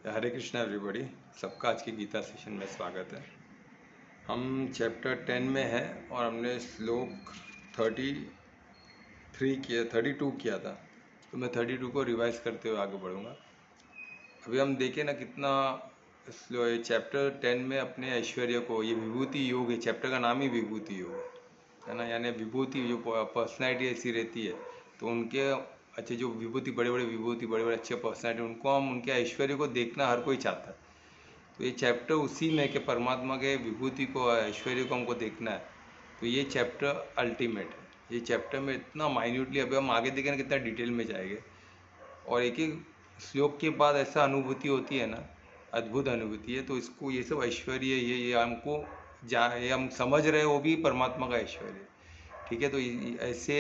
हरे Krishna everybody. सबका आज के गीता सेशन में स्वागत है। हम चैप्टर 10 में हैं और हमने श्लोक 32 किया था, तो मैं 32 को रिवाइज करते हुए आगे बढ़ूंगा। अभी हम देखें ना कितना स्लो है। चैप्टर 10 में अपने ऐश्वर्य को, ये विभूति योग है, चैप्टर का नाम ही विभूति योग है ना। यानी विभूति जो पर्सनैलिटी ऐसी रहती है, तो उनके अच्छे जो विभूति, बड़े बड़े अच्छे पर्सनैलिटी, उनको हम उनके ऐश्वर्य को देखना हर कोई चाहता है। तो ये चैप्टर उसी में कि परमात्मा के विभूति को, ऐश्वर्य को हमको देखना है। तो ये चैप्टर अल्टीमेट है। ये चैप्टर में इतना माइन्यूटली, अभी हम आगे देखें ना कितना डिटेल में जाएंगे, और एक एक श्लोक के बाद ऐसा अनुभूति होती है ना, अद्भुत अनुभूति है। तो इसको, ये सब ऐश्वर्य, ये हमको ये हम समझ रहे हैं, वो भी परमात्मा का ऐश्वर्य, ठीक है। तो ऐसे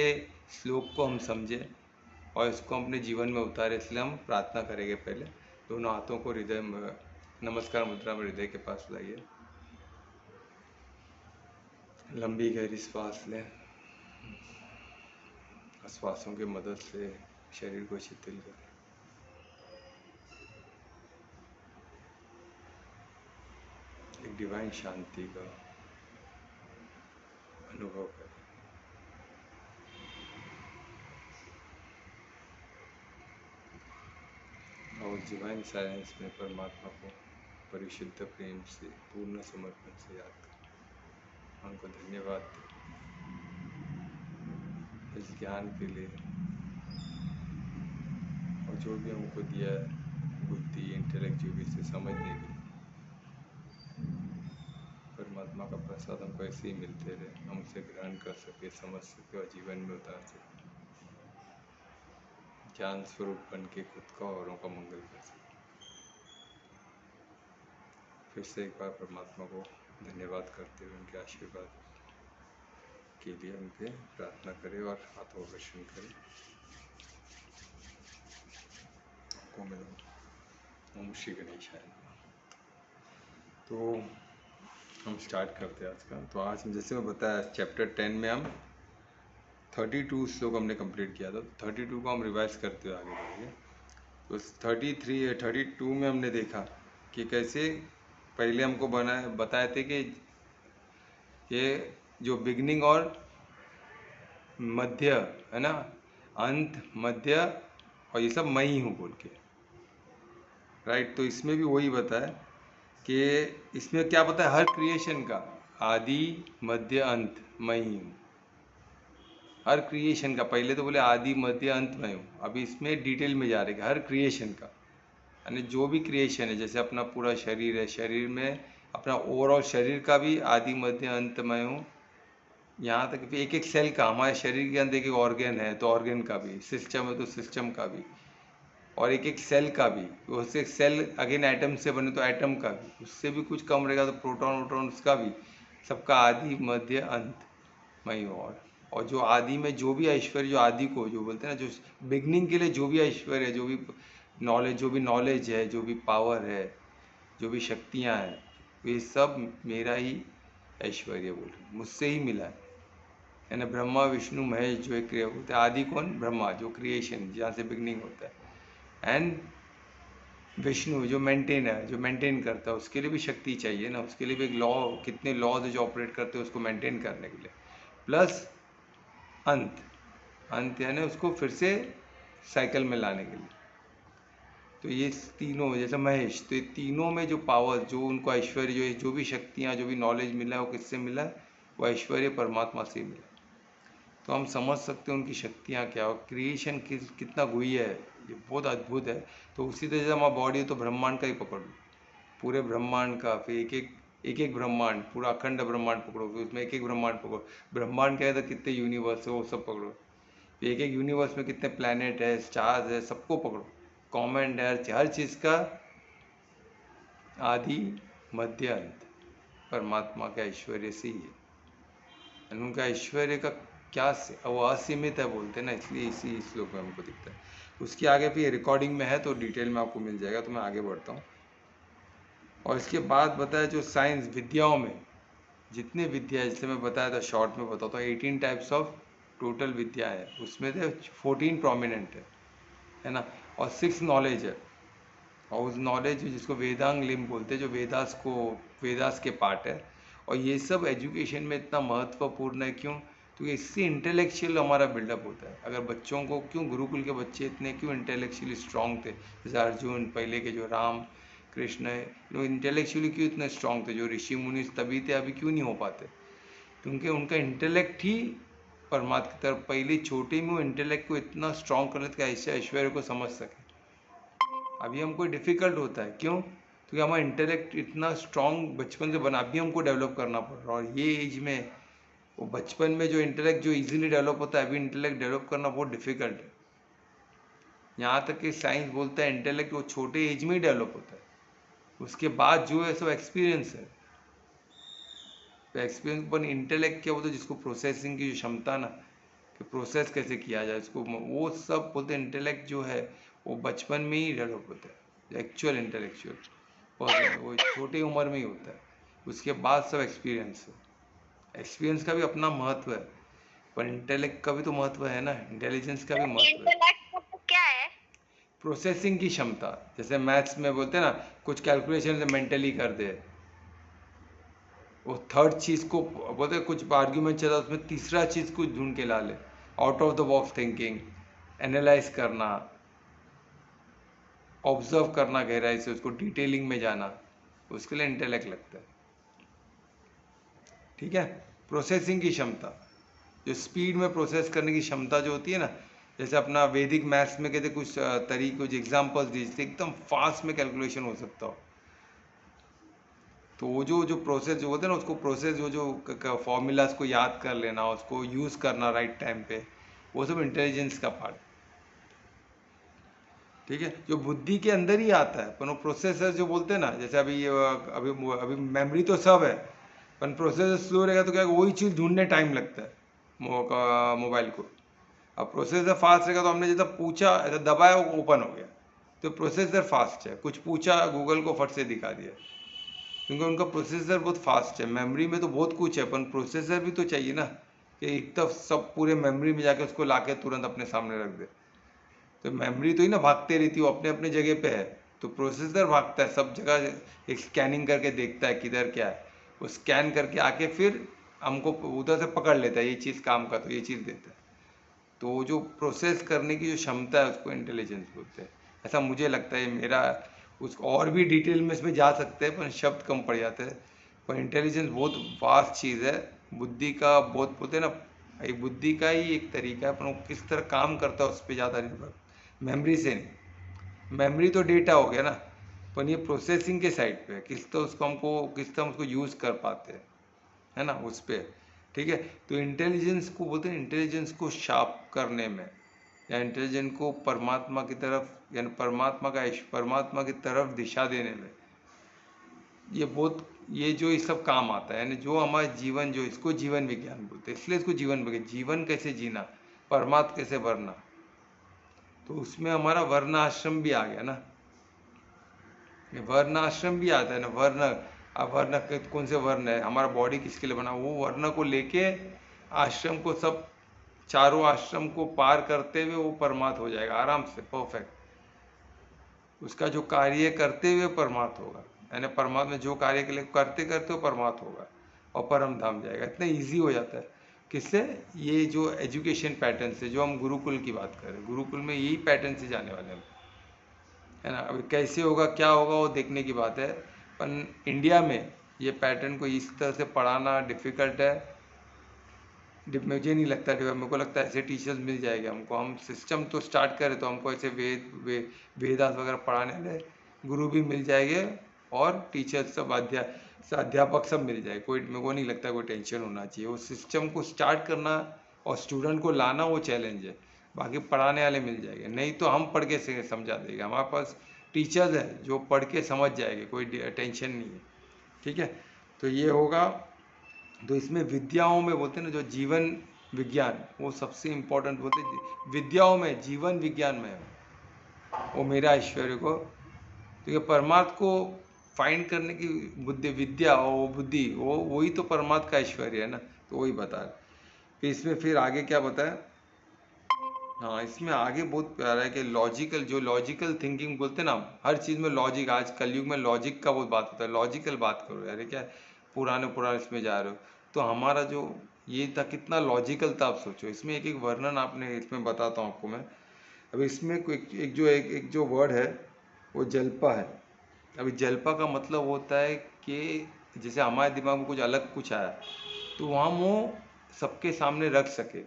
श्लोक को हम समझें और इसको अपने जीवन में उतारे, इसलिए हम प्रार्थना करेंगे। पहले दोनों हाथों को हृदय में, नमस्कार मुद्रा में हृदय के पास लाइए। लंबी गहरी श्वास लें। श्वासों की मदद से शरीर को शिथिल करें। एक डिवाइन शांति का अनुभव करें। और डिवाइन साइलेंस में परमात्मा को परिशुद्ध प्रेम से, पूर्ण समर्पण से याद करें। उनको धन्यवाद दें इस ज्ञान के लिए, और जो भी हमको दिया है बुद्धि, इंटेलेक्ट, जो भी से समझने के लिए। परमात्मा का प्रसाद हमको ऐसे ही मिलते रहे, हम उसे ग्रहण कर सके, समझ सके और जीवन में उतार सके। ज्ञान स्वरूप बन के खुद का, औरों का मंगल कर सके। फिर से एक बार परमात्मा को धन्यवाद करते हुए उनके आशीर्वाद के लिए उनके प्रार्थना करें और हाथों का दर्शन करें। आपको मिलो। ओम श्री गणेशाय नमः। तो हम स्टार्ट करते हैं आज का। तो आज जैसे मैं बताया, चैप्टर 10 में हम 32 श्लोक हमने कंप्लीट किया था। 32 को हम रिवाइज करते हुए आगे बढ़ेंगे। तो 32 में हमने देखा कि कैसे पहले हमको बताए थे कि ये जो बिगनिंग और मध्य है ना, अंत, मध्य और ये सब मैं ही हूँ बोल के, राइट। तो इसमें भी वही बताया कि इसमें क्या बताया, हर क्रिएशन का आदि मध्य अंत मैं ही हूँ। हर क्रिएशन का, पहले तो बोले आदि मध्य अंत मैं हूँ, अभी इसमें डिटेल में जा रहे हैं हर क्रिएशन का, यानी जो भी क्रिएशन है, जैसे अपना पूरा शरीर है, शरीर में अपना ओवरऑल शरीर का भी आदि मध्य अंत मैं हूँ। यहाँ तक कि एक एक सेल का, हमारे शरीर के अंदर एक एक ऑर्गन है तो ऑर्गन का भी, सिस्टम है तो सिस्टम का भी, और एक एक सेल का भी, उससे सेल अगेन एटम से बने तो एटम का भी, उससे भी कुछ कम रहेगा तो प्रोटॉन वोटॉन, उसका भी, सबका आदि मध्य अंत मैं हूँ। और जो आदि में जो भी ऐश्वर्य, जो आदि को जो बोलते हैं ना, जो बिगनिंग के लिए जो भी ऐश्वर्य है, जो भी नॉलेज है, जो भी पावर है, जो भी शक्तियाँ हैं, ये सब मेरा ही ऐश्वर्य बोल रहे, मुझसे ही मिला है ना। ब्रह्मा विष्णु महेश जो एक क्रिया होते हैं, आदि कौन, ब्रह्मा जो क्रिएशन, जहाँ से बिगनिंग होता है, एंड विष्णु जो मेंटेन है, जो मेंटेन करता है, उसके लिए भी शक्ति चाहिए ना, उसके लिए भी एक लॉ, कितने लॉज जो ऑपरेट करते हैं उसको मेंटेन करने के लिए, प्लस अंत यानी उसको फिर से साइकिल में लाने के लिए। तो ये तीनों, जैसे महेश, तो ये तीनों में जो पावर, जो उनको ऐश्वर्य, जो भी शक्तियाँ, जो भी नॉलेज मिला है, वो किससे मिला है, वो ऐश्वर्य परमात्मा से मिला। तो हम समझ सकते हैं उनकी शक्तियाँ क्या, और क्रिएशन कितना गुह्य है, ये बहुत अद्भुत है। तो उसी तरह से हमारा बॉडी है तो ब्रह्मांड का ही पकड़ लो, पूरे ब्रह्मांड का, फिर एक एक ब्रह्मांड, पूरा अखंड ब्रह्मांड पकड़ो, फिर उसमें एक एक ब्रह्मांड पकड़ो। ब्रह्मांड क्या है तो कितने यूनिवर्स है वो सब पकड़ो, एक एक यूनिवर्स में कितने प्लैनेट है, स्टार्स है, सबको पकड़ो। कॉमेंट है हर चीज़ का आदि मध्य अंत परमात्मा के ऐश्वर्य से ही है। उनका ऐश्वर्य का क्या वो असीमित है बोलते हैं ना, इसलिए इसी श्लोक में हमको दिखता है। उसके आगे भी रिकॉर्डिंग में है तो डिटेल में आपको मिल जाएगा, तो मैं आगे बढ़ता हूँ। और इसके बाद बताया जो साइंस विद्याओं में जितने विद्या, जैसे मैं बताया था, शॉर्ट में बताता हूँ, 18 टाइप्स ऑफ टोटल विद्या है, उसमें से 14 प्रोमिनेंट है ना, और 6 नॉलेज है। और उस नॉलेज जिसको वेदांग लिम बोलते हैं, जो वेदास के पार्ट है। और ये सब एजुकेशन में इतना महत्वपूर्ण है, क्यों? क्योंकि इससे इंटेलेक्चुअल हमारा बिल्डअप होता है। अगर बच्चों को, क्यों गुरुकुल के बच्चे इतने क्यों इंटेलेक्चुअली स्ट्रांग थे, जैसे अर्जुन, पहले के जो राम कृष्ण है, लोग इंटेलेक्चुअली क्यों इतने स्ट्रांग थे? जो ऋषि मुनि तभी थे, अभी क्यों नहीं हो पाते? क्योंकि उनका इंटेलेक्ट ही परमात्मा की तरफ, पहले छोटे में वो इंटेलेक्ट को इतना स्ट्रांग कर लेते कि ऐसे ऐश्वर्य को समझ सके। अभी हमको डिफ़िकल्ट होता है, क्यों? क्योंकि हमारा इंटेलेक्ट इतना स्ट्रांग बचपन से बना, अभी हमको डेवलप करना पड़ रहा है। और ये एज में, वो बचपन में जो इंटेलेक्ट जो इजीली डेवलप होता है, अभी इंटेलेक्ट डेवलप करना बहुत डिफ़िकल्ट है। यहाँ तक कि साइंस बोलता है इंटेलेक्ट वो छोटे एज में ही डेवलप होता है, उसके बाद जो है सब एक्सपीरियंस है। तो एक्सपीरियंस पर इंटेलेक्ट क्या बोलते हैं, जिसको प्रोसेसिंग की जो क्षमता ना, कि प्रोसेस कैसे किया जाए उसको, वो सब बोलते हैं इंटेलेक्ट जो है वो बचपन में ही डेवलप होता है। एक्चुअल इंटेलेक्चुअल पर्सन वो छोटी उम्र में ही होता है, उसके बाद सब एक्सपीरियंस है। एक्सपीरियंस का भी अपना महत्व है, पर इंटेलेक्ट का भी तो महत्व है ना, इंटेलिजेंस का भी महत्व है। इंटेलेक्ट क्या है? प्रोसेसिंग की क्षमता, जैसे मैथ्स में बोलते हैं ना, कुछ कैलकुलेशन मेंटली कर दे, वो थर्ड चीज़ को बोलते हैं, कुछ आर्ग्यूमेंट चला उसमें तीसरा चीज़ को ढूंढ के ला ले, out of the box thinking, analyse करना, ऑब्जर्व करना गहराई से, उसको डिटेलिंग में जाना, उसके लिए इंटेलेक्ट लगता है। ठीक है, प्रोसेसिंग की क्षमता, जो स्पीड में प्रोसेस करने की क्षमता जो होती है ना, जैसे अपना वैदिक मैथ्स में कहते कुछ तरीके, कुछ एग्जाम्पल्स दिए जिससे एकदम फास्ट में कैलकुलेशन हो सकता हो। तो वो जो प्रोसेस जो होते हैं ना, उसको प्रोसेस जो फॉर्मूलाज को याद कर लेना, उसको यूज़ करना राइट टाइम पे, वो सब इंटेलिजेंस का पार्ट। ठीक है, जो बुद्धि के अंदर ही आता है, पर वो प्रोसेसर जो बोलते हैं ना, जैसे अभी अभी अभी मेमोरी तो सब है, पर प्रोसेसर स्लो रहेगा तो क्या, वही चीज़ ढूंढने टाइम लगता है मोबाइल को। अब प्रोसेसर फास्ट रहेगा तो हमने जैसा पूछा, ऐसा दबाया, वो ओपन हो गया, तो प्रोसेसर फास्ट है। कुछ पूछा, गूगल को फट से दिखा दिया, क्योंकि उनका प्रोसेसर बहुत फास्ट है। मेमोरी में तो बहुत कुछ है, पर प्रोसेसर भी तो चाहिए ना, कि एक तरफ सब पूरे मेमोरी में जाके उसको लाके तुरंत अपने सामने रख दे। तो मेमोरी तो ही ना भागते रहती, वो अपने अपने जगह पे है, तो प्रोसेसर भागता है सब जगह, एक स्कैनिंग करके देखता है किधर क्या है, वो स्कैन करके आके फिर हमको उधर से पकड़ लेता है, ये चीज़ काम का तो ये चीज़ देता है। तो जो प्रोसेस करने की जो क्षमता है उसको इंटेलिजेंस बोलते हैं, ऐसा मुझे लगता है। मेरा उसको और भी डिटेल में इसमें जा सकते हैं, पर शब्द कम पड़ जाते हैं। पर इंटेलिजेंस बहुत वास्ट चीज़ है, बुद्धि का बहुत बोलते हैं ना, एक बुद्धि का ही एक तरीका है, पर वो किस तरह काम करता है उस पर ज़्यादा निर्भर, मेमोरी से नहीं। मेमोरी तो डेटा हो गया ना, पर ये प्रोसेसिंग के साइड पे है, किस तरह उसको किस तरह उसको यूज़ कर पाते हैं, है ना, उस पर। ठीक है, तो इंटेलिजेंस को बोलते हैं, इंटेलिजेंस को शार्प करने में, या इंटेलिजेंस को परमात्मा की तरफ, यानी परमात्मा की तरफ दिशा देने में, ये जो इस सब काम आता है, यानी जो हमारा जीवन, जो इसको जीवन विज्ञान बोलते हैं, इसलिए इसको जीवन विज्ञान, जीवन कैसे जीना, परमात्मा कैसे वरना, तो उसमें हमारा वर्ण आश्रम भी आ गया ना, वर्ण आश्रम भी आता है ना, वर्ण। अब वर्ण कौन से वर्ण है, हमारा बॉडी किसके लिए बना, वो वर्ण को लेके आश्रम को, सब चारों आश्रम को पार करते हुए वो परमात्मा हो जाएगा आराम से, परफेक्ट। उसका जो कार्य करते हुए परमात्मा होगा, यानी परमात्मा जो कार्य के लिए करते करते वो परमात्मा होगा और परम धाम जाएगा। इतना इजी हो जाता है, किससे? ये जो एजुकेशन पैटर्न से, जो हम गुरुकुल की बात करें, गुरुकुल में यही पैटर्न से जाने वाले हैं, है ना। अभी कैसे होगा, क्या होगा, वो देखने की बात है, पर इंडिया में ये पैटर्न को इस तरह से पढ़ाना डिफ़िकल्ट है। मुझे नहीं लगता, मेरे को लगता है ऐसे टीचर्स मिल जाएंगे हमको, हम सिस्टम तो स्टार्ट करें तो हमको ऐसे वेदास वगैरह पढ़ाने वाले गुरु भी मिल जाएंगे, और टीचर्स सब अध्यापक सब मिल जाए, कोई, मेरे को नहीं लगता कोई टेंशन होना चाहिए। वो सिस्टम को स्टार्ट करना और स्टूडेंट को लाना वो चैलेंज है, बाकी पढ़ाने वाले मिल जाएंगे। नहीं तो हम पढ़ के समझा देंगे, हमारे पास टीचर्स है जो पढ़ के समझ जाएंगे, कोई टेंशन नहीं है। ठीक है, तो ये होगा। तो इसमें विद्याओं में बोलते हैं ना, जो जीवन विज्ञान, वो सबसे इम्पोर्टेंट बोलते हैं, विद्याओं में जीवन विज्ञान में है वो मेरा ऐश्वर्य को, क्योंकि परमात्मा को फाइंड करने की बुद्धि, विद्या और वो बुद्धि, वो वही तो परमात्मा का ऐश्वर्य है ना। तो वही बता रहे। फिर इसमें फिर आगे क्या बताया, हाँ, इसमें आगे बहुत प्यारा है कि लॉजिकल, जो लॉजिकल थिंकिंग बोलते हैं ना, हर चीज़ में लॉजिक, आज कलयुग में लॉजिक का बहुत बात होता है, लॉजिकल बात करो यार, ये क्या है, पुराने पुराने इसमें जा रहे हो। तो हमारा जो ये था कितना लॉजिकल था, आप सोचो। इसमें एक एक वर्णन आपने, इसमें बताता हूँ आपको मैं। अब इसमें एक जो वर्ड है वो जल्पा है। अभी जल्पा का मतलब होता है कि जैसे हमारे दिमाग में कुछ अलग कुछ आया तो हम वो सबके सामने रख सके।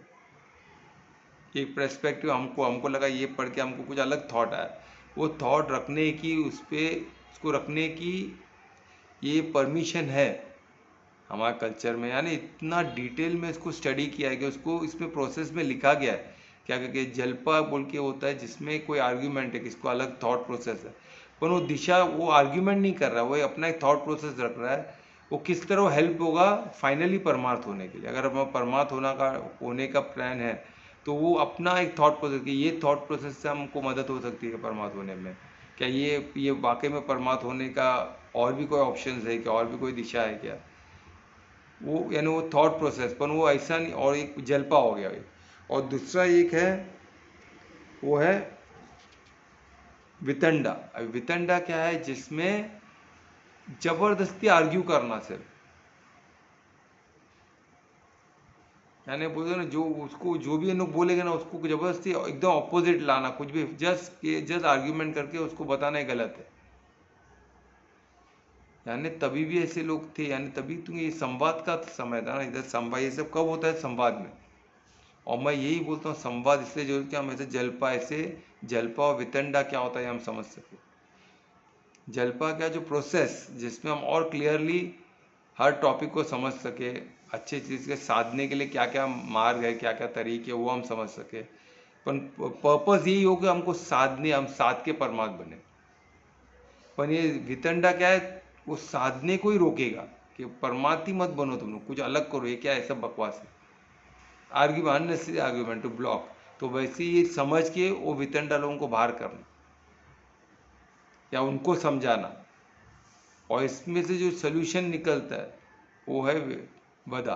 एक पर्सपेक्टिव, हमको हमको लगा ये पढ़ के हमको कुछ अलग थॉट आया, वो थॉट रखने की, उस पर उसको रखने की ये परमिशन है हमारे कल्चर में। यानी इतना डिटेल में इसको स्टडी किया है कि उसको इसमें प्रोसेस में लिखा गया है। क्या करके जल्पा बोल के होता है जिसमें कोई आर्ग्यूमेंट है, किसको अलग थॉट प्रोसेस है, पर वो दिशा, वो आर्ग्यूमेंट नहीं कर रहा, वो अपना एक थॉट प्रोसेस रख रहा है। वो किस तरह हेल्प होगा फाइनली परमार्थ होने के लिए। अगर हमें परमार्थ होने का प्लान है तो वो अपना एक थॉट प्रोसेस, कि ये थॉट प्रोसेस से हमको मदद हो सकती है परमार्थ होने में। क्या ये वाकई में परमार्थ होने का और भी कोई ऑप्शन है क्या, और भी कोई दिशा है क्या, वो यानी वो थॉट प्रोसेस। पर वो ऐसा नहीं, और एक जल्पा हो गया। और दूसरा एक है, वो है वितंडा। अब वितंडा क्या है, जिसमें जबरदस्ती आर्ग्यू करना सिर्फ, यानी बोलते ना, जो उसको जो भी लोग बोलेगा ना उसको जबरदस्ती एकदम ऑपोजिट लाना, कुछ भी जस्ट आर्ग्यूमेंट करके उसको बताना है गलत है। यानी तभी भी ऐसे लोग थे, यानी तभी तो ये संवाद का समय था ना, इधर संवाद, ये सब कब होता है, संवाद में। और मैं यही बोलता हूँ संवाद इसलिए जरूर कि हम ऐसे जल्पा, ऐसे जल्पा और वितंडा क्या होता है हम समझ सके। जल्पा क्या, जो प्रोसेस जिसमें हम और क्लियरली हर टॉपिक को समझ सके, अच्छी चीज़ के साधने के लिए क्या क्या मार्ग है, क्या क्या तरीके, वो हम समझ सके। पर पर्पस यही हो कि हमको साधने, हम साध के परमात्मा बने। पर ये वितंडा क्या है, वो साधने को ही रोकेगा कि परमात्मा मत बनो, तुम लोग कुछ अलग करो, ये क्या है, सब बकवास है, argument, unnecessary argument to block. तो वैसे ही समझ के वो वितंडा लोगों को बाहर करना या उनको समझाना, और इसमें से जो सोल्यूशन निकलता है वो है वदा।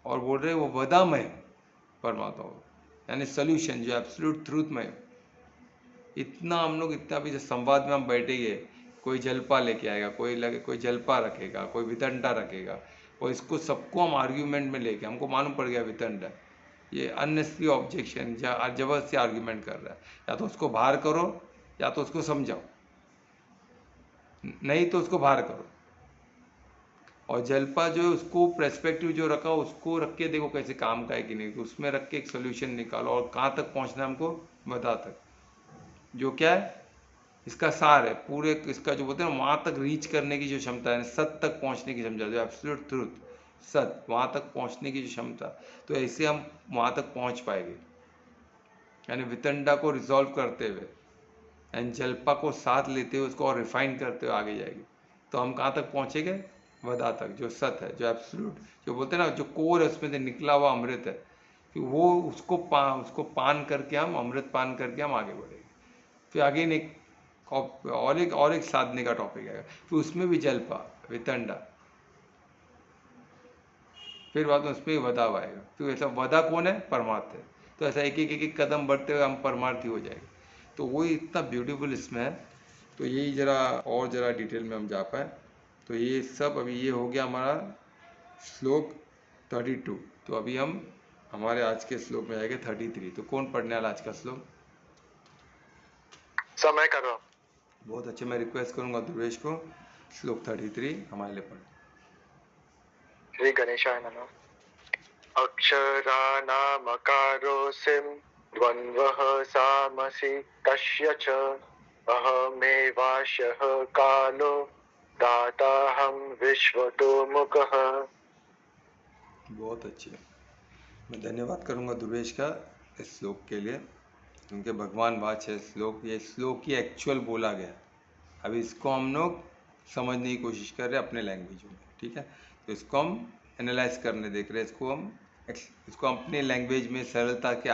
और बोल रहे वो वदामय परमात्मा हो, यानी सोल्यूशन जो एब्सोल्यूट ट्रूथ में। इतना हम लोग, इतना भी संवाद में हम बैठेंगे, कोई जलपा लेके आएगा, कोई जलपा रखेगा, कोई वितंडा रखेगा, और इसको सबको हम आर्ग्यूमेंट में लेके, हमको मालूम पड़ गया वितंडा ये अननेसेसरी ऑब्जेक्शन, जबरदस्ती आर्ग्यूमेंट कर रहा है, या तो उसको बाहर करो या तो उसको समझाओ, नहीं तो उसको बाहर करो। और जलपा जो है उसको पर्सपेक्टिव जो रखा, उसको रख के देखो कैसे काम का है कि नहीं, तो उसमें रख के एक सोल्यूशन निकालो, और कहाँ तक पहुँचना है हमको बता तक, जो क्या है इसका सार है पूरे, इसका जो बोलते हैं ना वहाँ तक रीच करने की जो क्षमता है, सत्य तक पहुँचने की क्षमता, जो एब्सोल्यूट ट्रूथ, सत्य वहाँ तक पहुँचने की जो क्षमता, तो ऐसे हम वहाँ तक पहुँच पाएंगे। यानी वितंडा को रिजॉल्व करते हुए एंड जल्पा को साथ लेते हुए उसको और रिफाइन करते हुए आगे जाएगी, तो हम कहाँ तक पहुँचेंगे, वदा तक, जो सत्य है, जो एब्सोल्यूट, जो बोलते हैं ना जो कोर है, उसमें से निकला हुआ अमृत है, कि वो उसको पान करके हम, अमृत पान करके हम आगे बढ़ेंगे। फिर आगे और एक साधने का टॉपिक आएगा, फिर उसमें भी जल्पा वितंडा, फिर बाद में उसमें वधा आएगा, फिर ऐसा वधा कौन है, परमार्थ है। तो ऐसा एक एक कदम बढ़ते हुए हम परमार्थी हो जाएंगे। तो वही इतना ब्यूटीफुल इसमें है। तो यही जरा डिटेल में हम जा पाए। तो ये सब अभी ये हो गया हमारा श्लोक 32। तो अभी हम हमारे आज के श्लोक में आएंगे 33। तो कौन पढ़ने वाला आज का श्लोक? समय करो। बहुत अच्छे, मैं रिक्वेस्ट करूंगा दुर्वेश को श्लोक 33 हमारे लिए पढ़। श्री गणेशाय नमः। अक्षराणामकारोऽसिं द्वन्द्वः सामसि तस्य च अहमेवाशः कालो दाताहं विश्वतो मुखः। बहुत अच्छे, मैं धन्यवाद करूंगा दुर्वेश का इस श्लोक के लिए, क्योंकि भगवान वाच है श्लोक, ये श्लोक ही एक्चुअल बोला गया। अभी इसको हम लोग समझने की कोशिश कर रहे हैं अपने लैंग्वेज में, ठीक है। तो इसको हम एनालाइज करने देख रहे हैं, इसको अपने लैंग्वेज में सरलता के,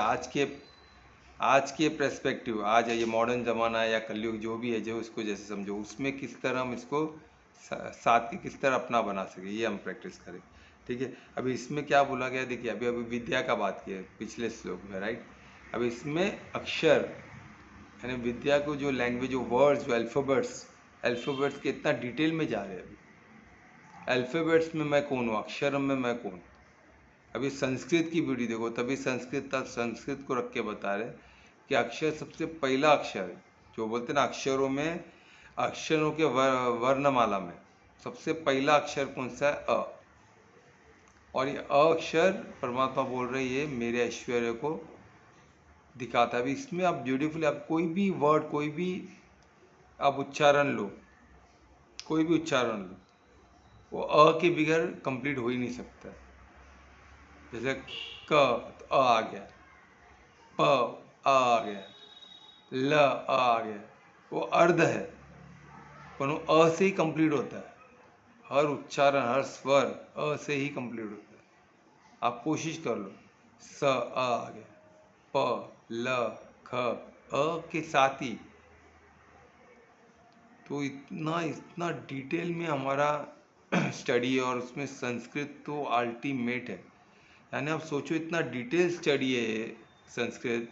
आज के पर्सपेक्टिव, आज ये मॉडर्न ज़माना है या कलयुग जो भी है, जो इसको जैसे समझो, उसमें किस तरह हम इसको साथ के किस तरह अपना बना सके, ये हम प्रैक्टिस करें, ठीक है। अभी इसमें क्या बोला गया, देखिए अभी अभी विद्या का बात किया पिछले श्लोक में, राइट। अब इसमें अक्षर यानी विद्या को जो लैंग्वेज, जो वर्ड्स, जो अल्फ़ाबेट्स के इतना डिटेल में जा रहे हैं। अभी अल्फ़ाबेट्स में मैं कौन हूँ, अक्षर में मैं कौन। अभी संस्कृत की वीडियो देखो, तभी संस्कृत को रख के बता रहे कि अक्षर सबसे पहला अक्षर है, जो बोलते हैं ना अक्षरों में, अक्षरों के वर्णमाला में सबसे पहला अक्षर कौन सा है, अ। और ये अ अक्षर परमात्मा बोल रही है मेरे ऐश्वर्य को दिखाता है। अभी इसमें आप ब्यूटीफुली, आप कोई भी वर्ड, कोई भी आप उच्चारण लो, कोई भी उच्चारण लो, वो अ के बगैर कंप्लीट हो ही नहीं सकता। जैसे क तो अ आ गया, प आ गया, ल आ गया, वो अर्ध है पर वो अ से ही कंप्लीट होता है। हर उच्चारण, हर स्वर अ से ही कंप्लीट होता है। आप कोशिश कर लो, स आ गया, प ल ख अ के साथ ही। तो इतना इतना डिटेल में हमारा स्टडी है, और उसमें संस्कृत तो अल्टीमेट है। यानी आप सोचो इतना डिटेल स्टडी है संस्कृत